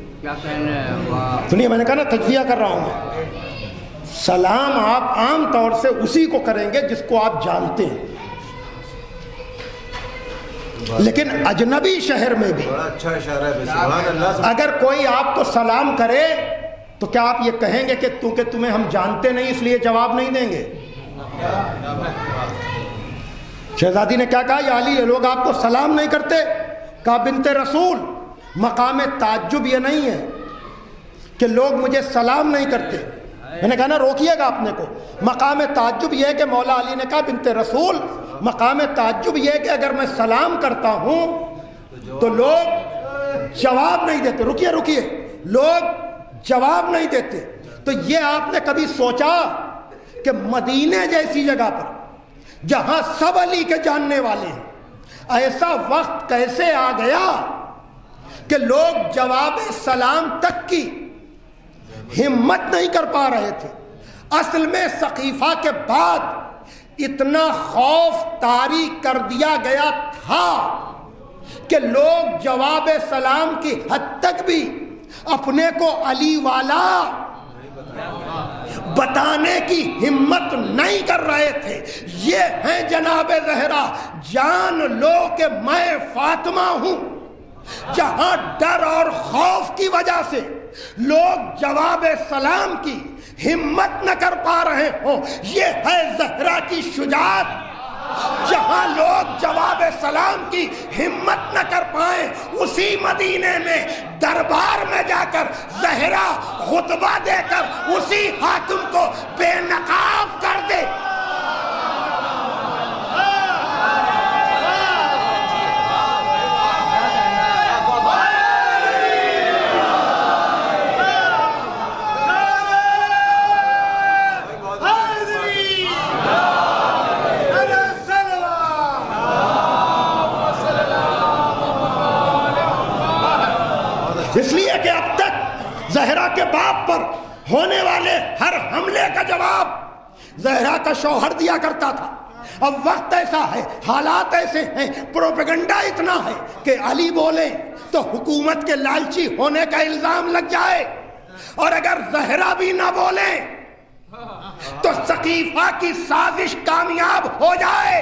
سنیے، میں نے کہا نا تجزیہ کر رہا ہوں میں، سلام آپ عام طور سے اسی کو کریں گے جس کو آپ جانتے ہیں، لیکن اجنبی شہر میں بھی اگر کوئی آپ کو سلام کرے تو کیا آپ یہ کہیں گے کہ تمہیں ہم جانتے نہیں اس لیے جواب نہیں دیں گے؟ شہزادی نے کیا کہا؟ یا علی، یہ لوگ آپ کو سلام نہیں کرتے۔ کہا بنت رسول، مقام تعجب یہ نہیں ہے کہ لوگ مجھے سلام نہیں کرتے، میں نے کہا نا روکیے گا اپنے کو، مقام تعجب یہ ہے کہ مولا علی نے کہا بنت رسول، مقام تعجب یہ ہے کہ اگر میں سلام کرتا ہوں تو لوگ جواب نہیں دیتے۔ رکیے، لوگ جواب نہیں دیتے۔ تو یہ آپ نے کبھی سوچا کہ مدینے جیسی جگہ پر جہاں سب علی کے جاننے والے ہیں، ایسا وقت کیسے آ گیا کہ لوگ جواب سلام تک کی ہمت نہیں کر پا رہے تھے؟ اصل میں سقیفہ کے بعد اتنا خوف طاری کر دیا گیا تھا کہ لوگ جواب سلام کی حد تک بھی اپنے کو علی والا بتانے کی ہمت نہیں کر رہے تھے. یہ ہیں جناب زہرا. جان لو کہ میں فاطمہ ہوں. جہاں ڈر اور خوف کی وجہ سے لوگ جواب سلام کی ہمت نہ کر پا رہے ہوں، یہ ہے زہرا کی شجاعت. جہاں لوگ جواب سلام کی ہمت نہ کر پائیں، اسی مدینے میں دربار میں جا کر زہرا خطبہ دے کر اسی حاکم کو بے نقاب کر دے. اس لیے کہ اب تک زہرا کے باپ پر ہونے والے ہر حملے کا جواب زہرا کا شوہر دیا کرتا تھا. اب وقت ایسا ہے، حالات ایسے ہیں، پروپیگنڈا اتنا ہے کہ علی بولے تو حکومت کے لالچی ہونے کا الزام لگ جائے، اور اگر زہرا بھی نہ بولے تو سقیفہ کی سازش کامیاب ہو جائے.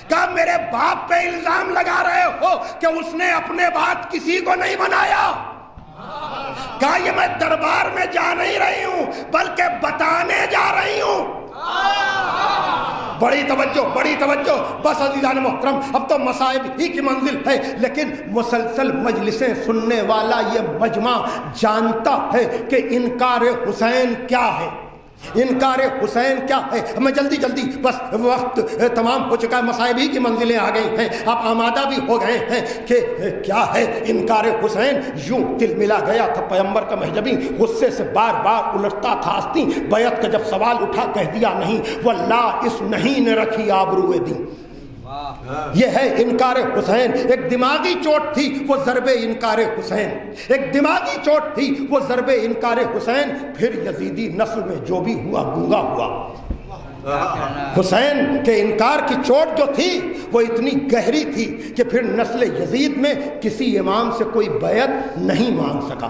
کہا میرے باپ پہ الزام لگا رہے ہو کہ اس نے اپنے بعد کسی کو نہیں بنایا. کہا یہ میں دربار میں جا نہیں رہی ہوں بلکہ بتانے جا رہی ہوں. بڑی توجہ، بڑی توجہ. بس عزیزان محترم، اب تو مصائب ہی کی منزل ہے، لیکن مسلسل مجلسیں سننے والا یہ مجمع جانتا ہے کہ انکار حسین کیا ہے. انکار حسین کیا ہے. میں جلدی بس وقت تمام ہو چکا ہے، مصائب ہی کی منزلیں آ گئی ہیں، آپ آمادہ بھی ہو گئے ہیں کہ کیا ہے انکار حسین. یوں تل ملا گیا تھا پیغمبر کا محجبی، غصے سے بار بار الٹتا تھا آستین. بیعت کا جب سوال اٹھا کہہ دیا نہیں، واللہ اس نہیں نے رکھی آبروئے دی. یہ ہے انکار حسین. ایک دماغی چوٹ تھی وہ ضرب انکار حسین، ایک دماغی چوٹ تھی وہ ضرب انکار حسین. پھر یزیدی نسل میں جو بھی ہوا گونگا ہوا. حسین کے انکار کی چوٹ جو تھی وہ اتنی گہری تھی کہ پھر نسل یزید میں کسی امام سے کوئی بیعت نہیں مانگ سکا.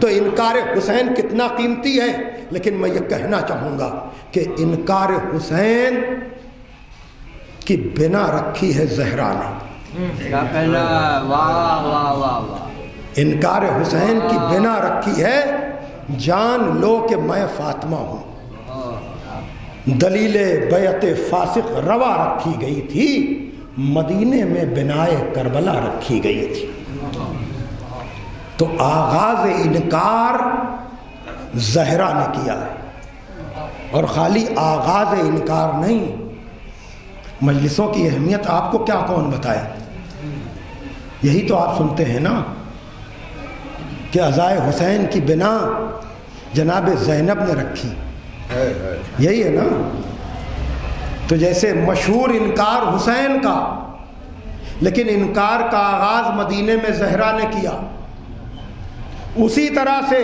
تو انکار حسین کتنا قیمتی ہے. لیکن میں یہ کہنا چاہوں گا کہ انکار حسین کی بنا رکھی ہے زہرا نے. انکار حسین کی بنا رکھی ہے جان لو کہ میں فاطمہ ہوں. دلیل بیعت فاسق روا رکھی گئی تھی، مدینے میں بنائے کربلا رکھی گئی تھی. تو آغاز انکار زہرا نے کیا ہے، اور خالی آغاز انکار نہیں، مجلسوں کی اہمیت آپ کو کیا کون بتائے. یہی تو آپ سنتے ہیں نا کہ عزائے حسین کی بنا جناب زینب نے رکھی. یہی ہے نا. تو جیسے مشہور انکار حسین کا، لیکن انکار کا آغاز مدینے میں زہرا نے کیا. اسی طرح سے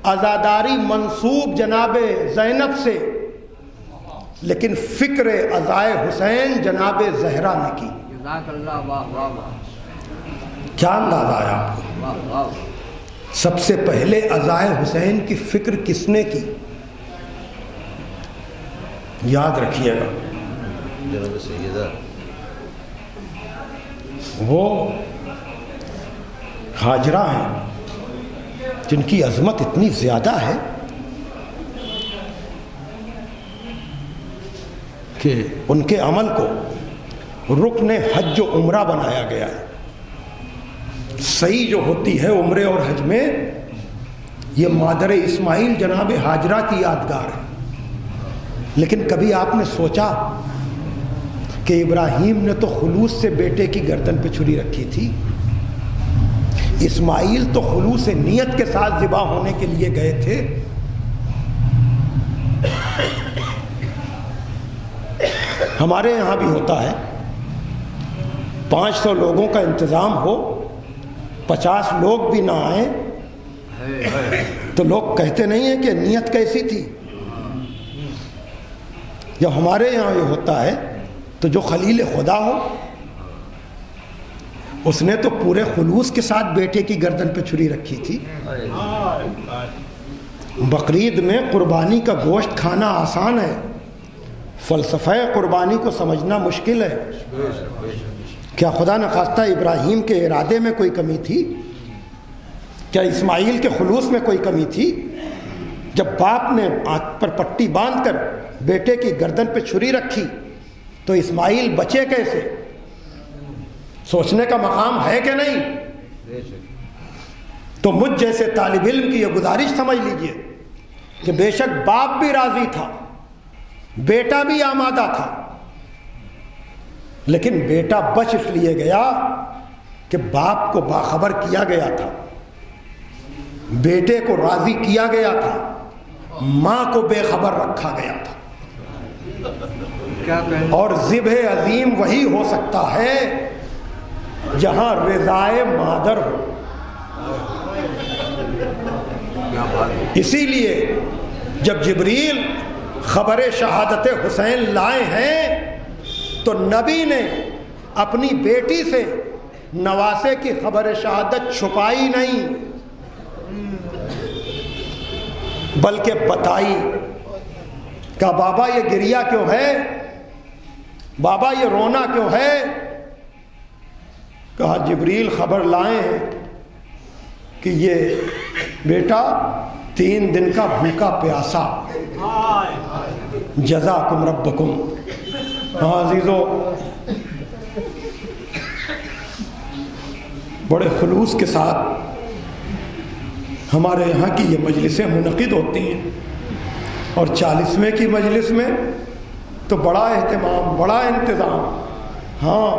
عزاداری منسوب جناب زینب سے، لیکن فکر عزائے حسین جناب زہرا نے کی. کیا اندازہ آیا آپ کو؟ سب سے پہلے عزائے حسین کی فکر کس نے کی؟ یاد رکھیے گا،
جناب سیدہ
وہ ہاجرہ ہیں جن کی عظمت اتنی زیادہ ہے کہ ان کے عمل کو رکن حج و عمرہ بنایا گیا ہے. صحیح جو ہوتی ہے عمرے اور حج میں، یہ مادر اسماعیل جناب ہاجرہ کی یادگار ہے. لیکن کبھی آپ نے سوچا کہ ابراہیم نے تو خلوص سے بیٹے کی گردن پہ چھری رکھی تھی، اسماعیل تو خلوص نیت کے ساتھ ذبح ہونے کے لیے گئے تھے. ہمارے یہاں بھی ہوتا ہے، 500 لوگوں کا انتظام ہو، 50 لوگ بھی نہ آئیں تو لوگ کہتے نہیں ہیں کہ نیت کیسی تھی. جب ہمارے یہاں یہ ہوتا ہے تو جو خلیل خدا ہو اس نے تو پورے خلوص کے ساتھ بیٹے کی گردن پہ چھری رکھی تھی. بقرعید میں قربانی کا گوشت کھانا آسان ہے، فلسفہ قربانی کو سمجھنا مشکل ہے۔ کیا خدا نخواستہ ابراہیم کے ارادے میں کوئی کمی تھی؟ کیا اسماعیل کے خلوص میں کوئی کمی تھی؟ جب باپ نے آنکھ پر پٹی باندھ کر بیٹے کی گردن پہ چھری رکھی تو اسماعیل بچے کیسے؟ سوچنے کا مقام ہے کہ نہیں؟ تو مجھ جیسے طالب علم کی یہ گزارش سمجھ لیجئے کہ بے شک باپ بھی راضی تھا، بیٹا بھی آمادہ تھا، لیکن بیٹا بچ اس لیے گیا کہ باپ کو باخبر کیا گیا تھا، بیٹے کو راضی کیا گیا تھا، ماں کو بے خبر رکھا گیا تھا۔ اور ذبح عظیم وہی ہو سکتا ہے جہاں رضائے مادر ہو۔ اسی لیے جب جبریل خبر شہادت حسین لائے ہیں تو نبی نے اپنی بیٹی سے نواسے کی خبر شہادت چھپائی نہیں، بلکہ بتائی۔ کہا بابا یہ گریہ کیوں ہے؟ بابا یہ رونا کیوں ہے؟ کہا جبریل خبر لائے ہیں کہ یہ بیٹا 3 دن کا بھوکا پیاسا، جزاکم ربکم۔ ہاں عزیزو، بڑے خلوص کے ساتھ ہمارے یہاں کی یہ مجلسیں منعقد ہوتی ہیں، اور 40ویں کی مجلس میں تو بڑا اہتمام، بڑا انتظام۔ ہاں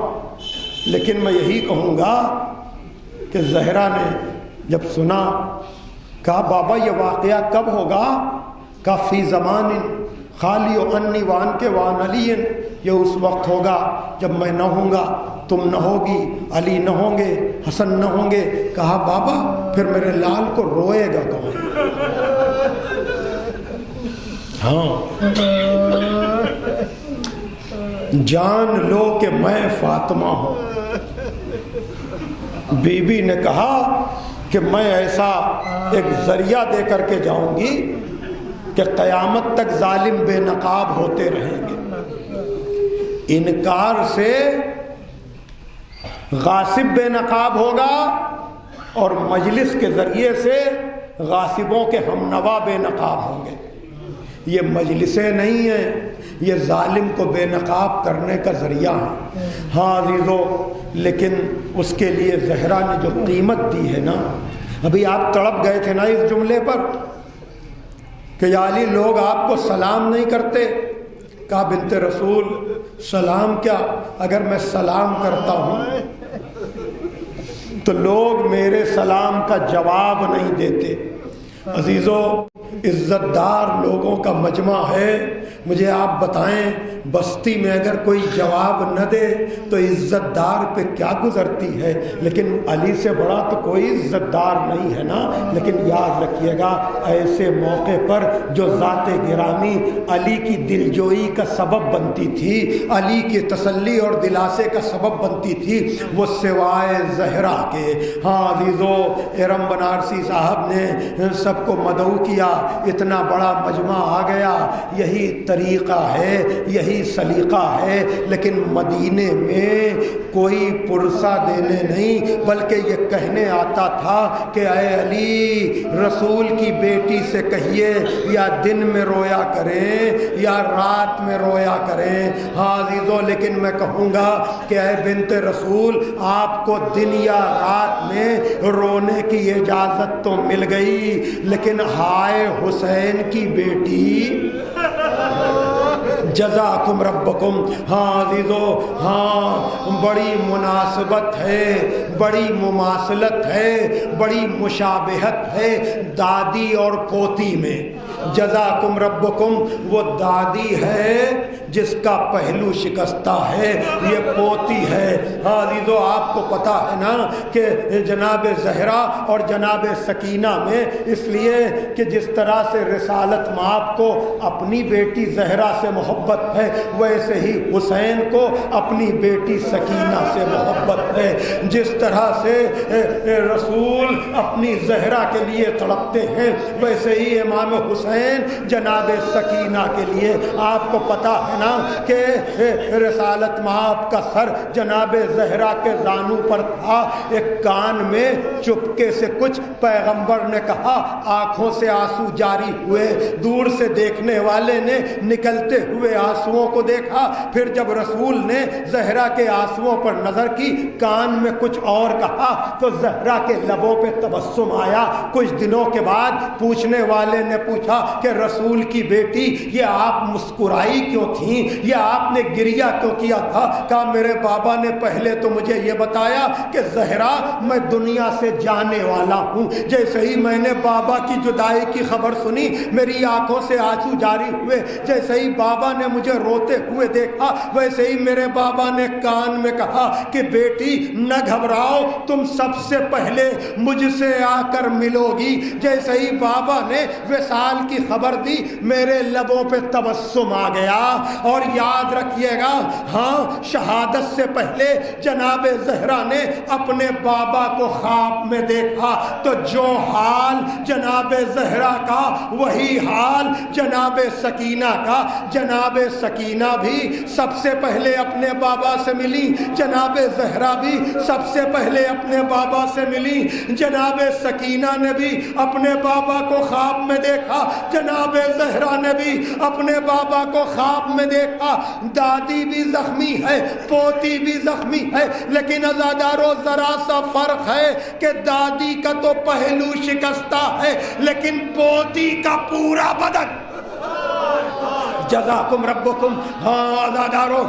لیکن میں یہی کہوں گا کہ زہرا نے جب سنا، کہا بابا یہ واقعہ کب ہوگا؟ کہا فی زمان خالی و انی وان کے وان علی، یہ اس وقت ہوگا جب میں نہ ہوں گا، تم نہ ہوگی، علی نہ ہوں گے، حسن نہ ہوں گے۔ کہا بابا پھر میرے لال کو روئے گا کون؟ ہاں جان لو کہ میں فاطمہ ہوں۔ بی بی نے کہا کہ میں ایسا ایک ذریعہ دے کر کے جاؤں گی کہ قیامت تک ظالم بے نقاب ہوتے رہیں گے۔ انکار سے غاصب بے نقاب ہوگا، اور مجلس کے ذریعے سے غاصبوں کے ہمنوا بے نقاب ہوں گے۔ یہ مجلسیں نہیں ہیں، یہ ظالم کو بے نقاب کرنے کا ذریعہ ہے۔ ہاں عزیزو، لیکن اس کے لیے زہرا نے جو قیمت دی ہے نا، ابھی آپ تڑپ گئے تھے نا اس جملے پر کہ یا علی لوگ آپ کو سلام نہیں کرتے۔ کہا بنت رسول سلام کیا، اگر میں سلام کرتا ہوں تو لوگ میرے سلام کا جواب نہیں دیتے۔ عزیزو، عزت دار لوگوں کا مجمع ہے، مجھے آپ بتائیں بستی میں اگر کوئی جواب نہ دے تو عزت دار پہ کیا گزرتی ہے؟ لیکن علی سے بڑا تو کوئی عزت دار نہیں ہے نا۔ لیکن یاد رکھیے گا ایسے موقع پر جو ذات گرامی علی کی دلجوئی کا سبب بنتی تھی، علی کی تسلی اور دلاسے کا سبب بنتی تھی، وہ سوائے زہرا کے۔ ہاں عزیزو، ارم بنارسی صاحب نے سب کو مدعو کیا، اتنا بڑا مجمع آ گیا۔ یہی طریقہ ہے، یہی سلیقہ ہے، لیکن مدینے میں کوئی پرسہ دینے نہیں، بلکہ یہ کہنے آتا تھا کہ اے علی، رسول کی بیٹی سے کہیے یا دن میں رویا کریں یا رات میں رویا کریں۔ ہاں عزیزو، لیکن میں کہوں گا کہ اے بنت رسول، آپ کو دن یا رات میں رونے کی اجازت تو مل گئی، لیکن ہائے حسین کی بیٹی، جزاکم ربکم۔ ہاں عزیزو، ہاں بڑی مناسبت ہے، بڑی مماثلت ہے، بڑی مشابہت ہے دادی اور پوتی میں۔ جزاکم ربکم وہ دادی ہے جس کا پہلو شکستہ ہے، یہ پوتی ہے۔ ہاں عزیزو، آپ کو پتا ہے نا کہ جناب زہرا اور جناب سکینہ میں، اس لیے کہ جس طرح سے رسالت مآب کو اپنی بیٹی زہرا سے محبت محبت ہے ویسے ہی حسین کو اپنی بیٹی سکینہ سے محبت ہے. جس طرح سے رسول اپنی زہرا کے لیے تڑپتے ہیں ویسے ہی امام حسین جناب سکینہ کے لیے. آپ کو پتا ہے نا کہ رسالت مآب کا سر جناب زہرا کے زانو پر تھا. ایک کان میں چپکے سے کچھ پیغمبر نے کہا, آنکھوں سے آنسو جاری ہوئے. دور سے دیکھنے والے نے نکلتے ہوئے آنسوؤں کو دیکھا. پھر جب رسول نے زہرا کے آنسوؤں پر نظر کی, کان میں کچھ اور کہا تو زہرا کے لبوں پہ تبسم آیا. کچھ دنوں کے بعد پوچھنے والے نے پوچھا کہ رسول کی بیٹی یہ آپ مسکرائی کیوں تھیں, یہ آپ نے گریہ کیوں کیا تھا؟ کہا میرے بابا نے پہلے تو مجھے یہ بتایا کہ زہرا میں دنیا سے جانے والا ہوں. جیسے ہی میں نے بابا کی جدائی کی خبر سنی میری آنکھوں سے آنسو جاری ہوئے. جیسے ہی بابا نے مجھے روتے ہوئے دیکھا ویسے ہی میرے بابا نے کان میں کہا کہ بیٹی نہ گھبراؤ, تم سب سے پہلے مجھ سے آ کر ملو گی. جیسے ہی بابا نے وصال کی خبر دی میرے لبوں پہ تبسم آ گیا. اور یاد رکھیے گا, ہاں شہادت سے پہلے جناب زہرا نے اپنے بابا کو خواب میں دیکھا تو جو حال جناب زہرا کا وہی حال جناب سکینہ کا. جناب سکینہ بھی سب سے پہلے اپنے بابا سے ملی, جناب زہرا بھی سب سے پہلے اپنے بابا سے ملی. جناب سکینہ نے بھی اپنے بابا کو خواب میں دیکھا, جناب زہرا نے بھی اپنے بابا کو خواب میں دیکھا. دادی بھی زخمی ہے, پوتی بھی زخمی ہے, لیکن عزادارو ذرا سا فرق ہے کہ دادی کا تو پہلو شکستہ ہے لیکن پوتی کا پورا بدن. جزاکم ربکم. ہاں عزادارو,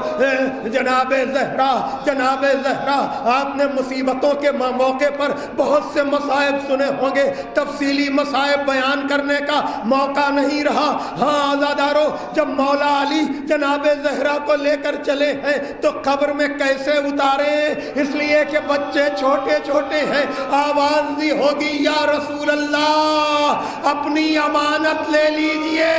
جناب زہرا آپ نے مصیبتوں کے موقع پر بہت سے مصائب سنے ہوں گے, تفصیلی مصائب بیان کرنے کا موقع نہیں رہا. ہاں عزادارو, جب مولا علی جناب زہرا کو لے کر چلے ہیں تو قبر میں کیسے اتارے ہیں؟ اس لیے کہ بچے چھوٹے چھوٹے ہیں. آواز دی ہوگی یا رسول اللہ اپنی امانت لے لیجئے.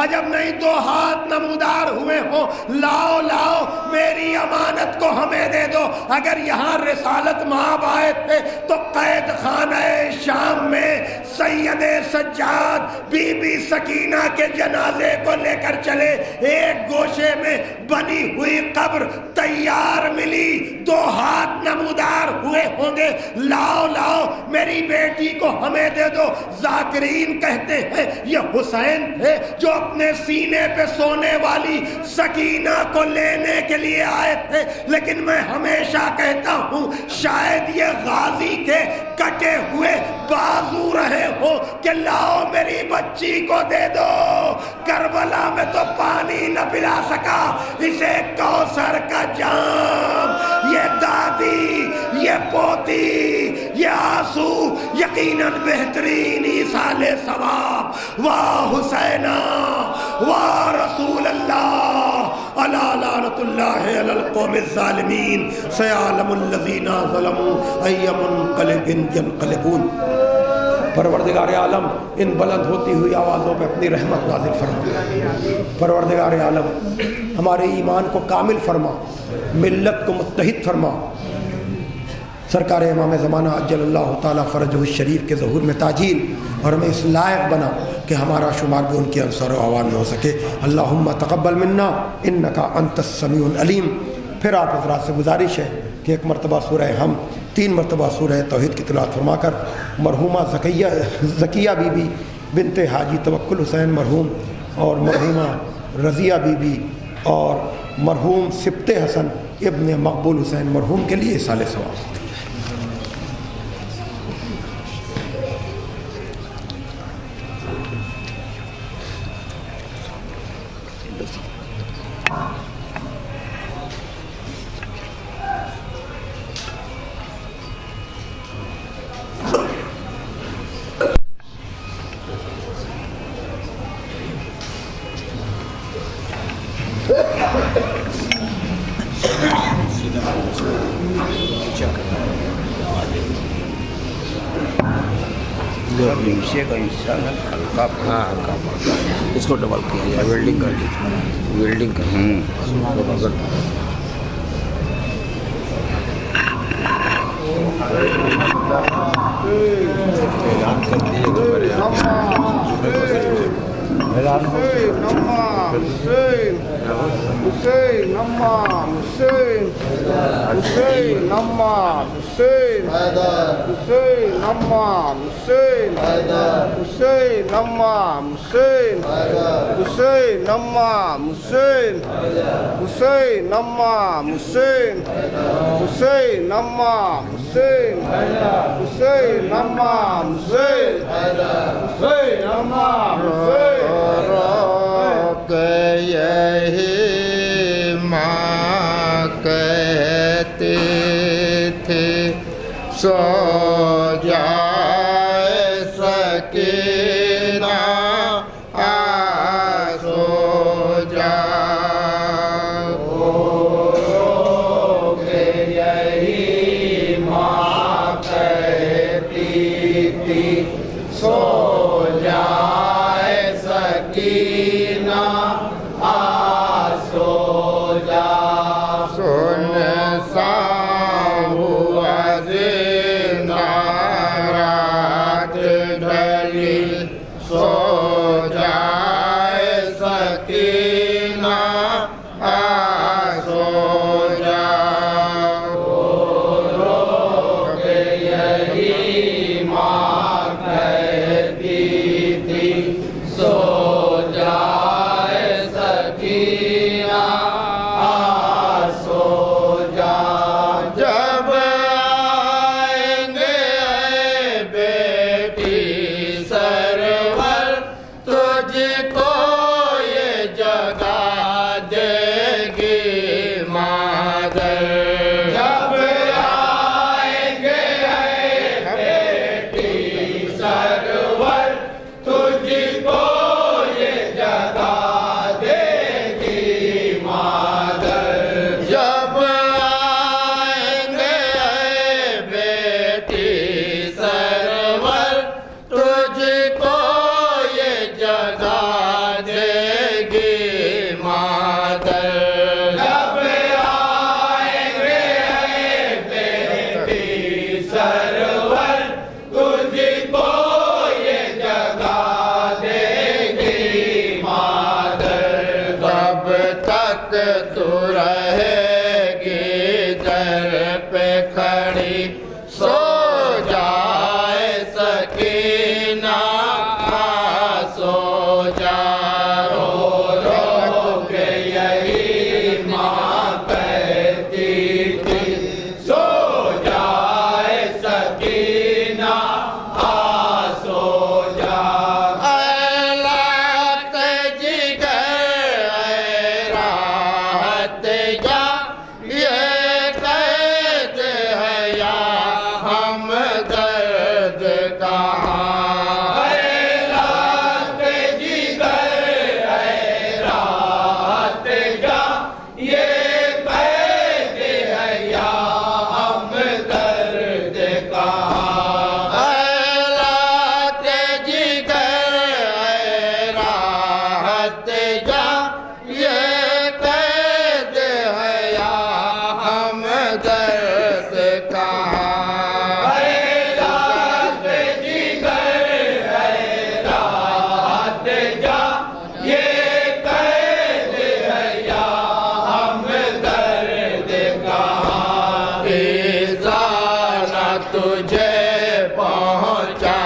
عجب نہیں دو ہاتھ نمودار ہوئے ہوں, لاؤ لاؤ میری امانت کو ہمیں دے دو. اگر یہاں رسالت مآب آئے تھے تو قید خانہ شام میں سید سجاد بی بی سکینہ کے جنازے کو لے کر چلے. ایک گوشے میں بنی ہوئی قبر تیار ملی, دو ہاتھ نمودار ہوئے ہوں گے, لاؤ لاؤ میری بیٹی کو ہمیں دے دو. ذاکرین کہتے ہیں یہ حسین تھے جو اپنے سینے پہ سونے والی سکینہ کو لینے کے لیے آئے تھے. لیکن میں ہمیشہ کہتا ہوں شاید یہ غازی کے کٹے ہوئے بازو رہے ہو کہ لاؤ میری بچی کو دے دو. کربلا میں تو پانی نہ پلا سکا اسے کوثر کا جام. یہ دادی, یہ پوتی, یہ آنسو یقیناً بہترین ایصال ثواب. واہ حسینہ واہ رسول اللہ الا لعنت اللہ علی القوم الظالمین سیعلم الذین ظلموا ای منقلب ینقلبون. پروردگار عالم ان بلند ہوتی ہوئی آوازوں پہ اپنی رحمت نازل فرما. پروردگار عالم ہمارے ایمان کو کامل فرما, ملت کو متحد فرما. سرکار امام زمانہ عجل اللہ تعالیٰ فرجہ الشریف کے ظہور میں تاجیل, اور ہمیں اس لائق بنا کہ ہمارا شمار بھی ان کے انصار و عوان میں ہو سکے. اللہم تقبل منا انکا انت السمیع العلیم. پھر آپ حضرات سے گزارش ہے کہ ایک مرتبہ سورہ ہم 3 مرتبہ سورہ توحید کی تلاوت فرما کر مرحومہ زکیہ بی بی بنت حاجی توکل حسین مرحوم اور مرحومہ رضیہ بی بی اور مرحوم سبط حسن ابن مقبول حسین مرحوم کے لیے ایصال ثواب.
نیچے کا حصہ نا ہلکا ہاں ہلکا پڑتا ہے، اس کو ڈبل کیا جائے، ویلڈنگ کر دی، ویلڈنگ کر
یہی ماں کہتے تھے سو جائے سکینہ سو جا یہی ماں کہتی تھی سو جائے سکینہ سو جا سن سا ہوا زندہ رات ڈھلی سو جائے سکینہ سو جا رو کے یہی ماں کہتی تھی سو جائے سکینہ سو جا جب آئیں گے اے بیٹی سرور تجھ کو یہ جگہ دے گی مادر جب آئیں گے اے بیٹی سرور تجھ کو یہ جگہ دے گی مادر جب آئیں گے اے بیٹی سرور تجھ کو یہ جگہ دے گی مادر جب آئیں گے اے بیٹی سرور تجھ کو یہ جگہ دے گی مادر کب تک تو رہے گی در پہ کھڑی سو جائے سکینہ سو جا رو رو کے یہی ماں کہتی تھی سو جائے سکینہ سو جا اے لات جگر اے راحت جا یہ قید ہے یا ہم درد کہاں اے لات جگر اے راحت جا یہ قید ہے یا ہم درد کہاں اے لات جگر اے راحت جا یہ قید ہے یا ہم درد کہاں اے لات جگر اے راحت جا یہ قید ہے یا ہم درد کہاں ایزانا تجھے پہنچا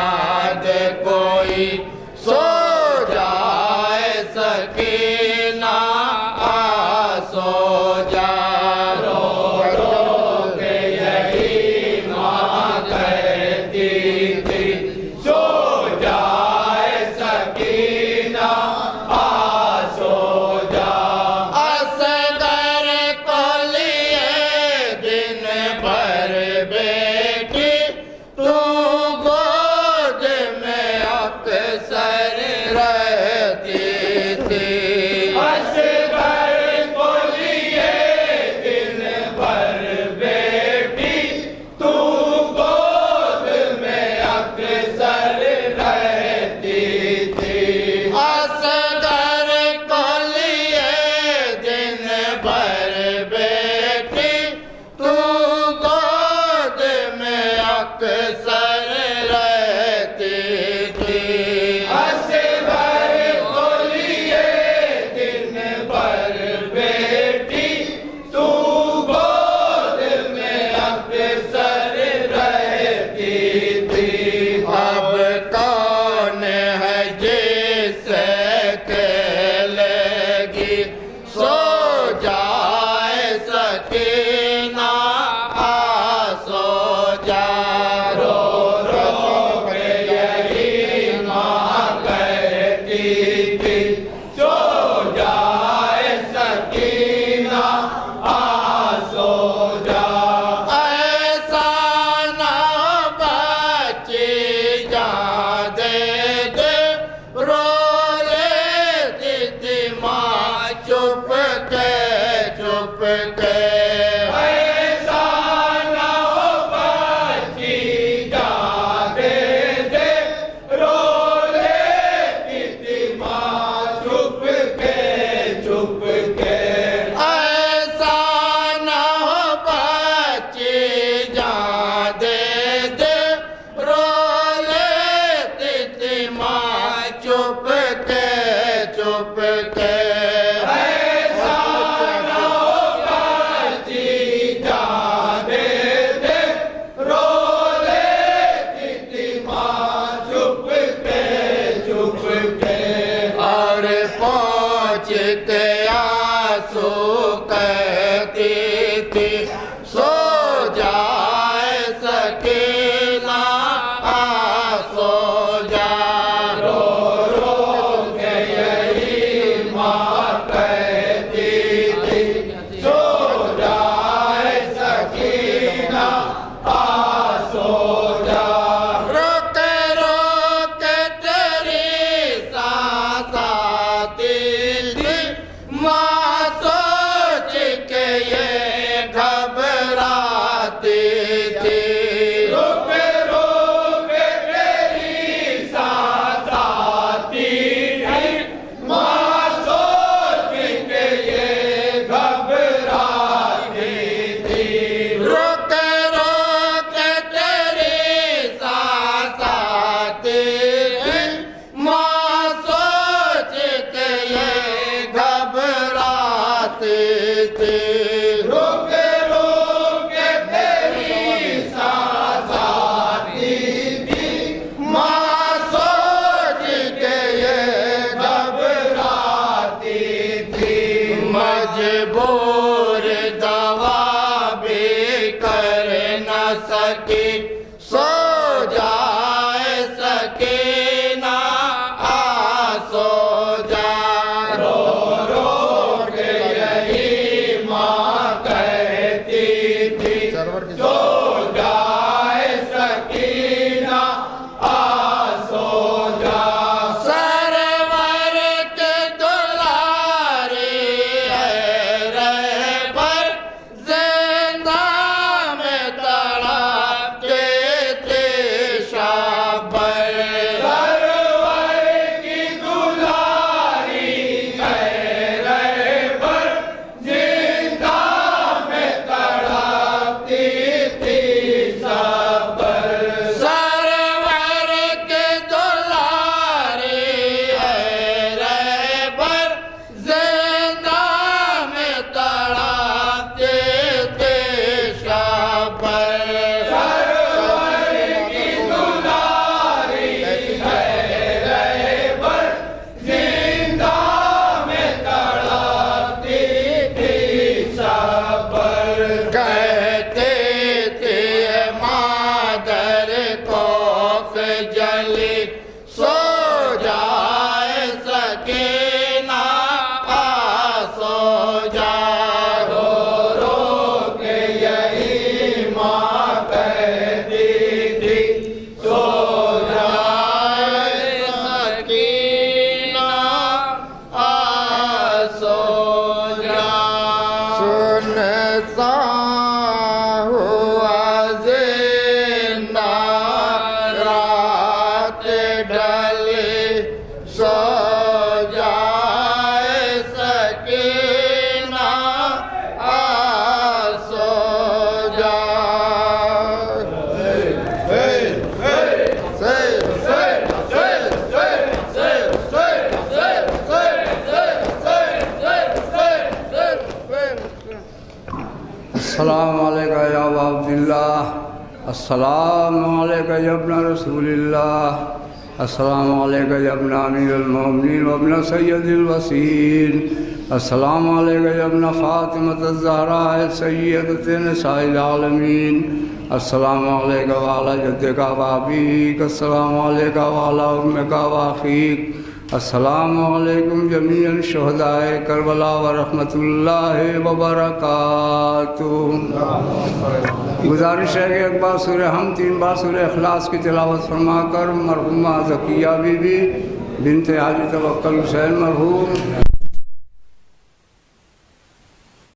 دے کوئی سو جائے سکینہ سو جا رو رو کے یہی ماں کہتی تھی سو جائے سکینہ سے کھیلے گی سو جائے سکینہ سو جا رو رو کے یہی ماں کہتی تھی سو جائے سکینہ سو جا ایسا نہ بچی جان دے دے رو لیتی تھی ماں چپ کے ایسا نہ بچی جان دے دے رو لیتی تھی ماں چپ کے ایسا نہ بچی جان دے دے رو لیتی تھی ماں چپ کے ایسا نہ بچی جان دے دے رو لیتی تھی ماں چپ کے اور پہنچ کے آنسو کہتی تھی سو جائے سکینہ سو جا رو رو کے یہی ماں کہتی تھی سو جائے سکینہ سو جا روک تیری سانس آتی تھی ماں سوچ کے یہ گھبراتی تھی روک تیری سانس آتی تھی ماں سوچ کے یہ گھبراتی تھی روک تیری سانس آتی تھی ماں سوچ کے یہ گھبراتی تھی روک تیری سانس آتی تھی ماں سوچ کے یہ گھبراتی تھی مجبور دوا بھی کر نہ سکی سو جائے سکینہ سو جا رو رو کے یہی ماں کہتی تھی سو جائے سکینہ سو جا سرور کے دلاری ہے رہبر زندہ میں تڑپتے تھے شابر سرور کی دلاری ہے رہبر زندہ میں تڑپتی تھی صبر سرور کے دلاری ہے رہبر زندہ میں تڑپتے تھے شابر سرور کی دلاری ہے رہبر زندہ میں تڑپتی تھی صبر کہتے تھے مادر کوف جلی سو جائے سکینہ سو جا رو رو کے یہی ماں کہتی تھی سو جائے سکینہ سو جا سن سا ہوا زندہ رات ڈلی سو جائے سکینہ سو جا
السلام علیکم یا ابا عبداللہ، السلام علیکم یا ابن رسول اللہ،
السلام علیکم یا ابن امیر المومنین و ابن سید الوسیل، السلام علیکم یا ابن فاطمۃ الزہراء سیدۃ نساء العالمین، السلام علیکم وعلی جدک و ابیک، السلام علیکم وعلی امک و اخیک، السلام علیکم جمیع شہداء کربلا و رحمۃ اللہ وبرکاتہ۔ گزارش ہے کہ ایک بار سورہ ہم 3 بار سورہ اخلاص کی تلاوت فرما کر مرحومہ ذکیہ بی بی بنت حاجی توکل حسین مرحوم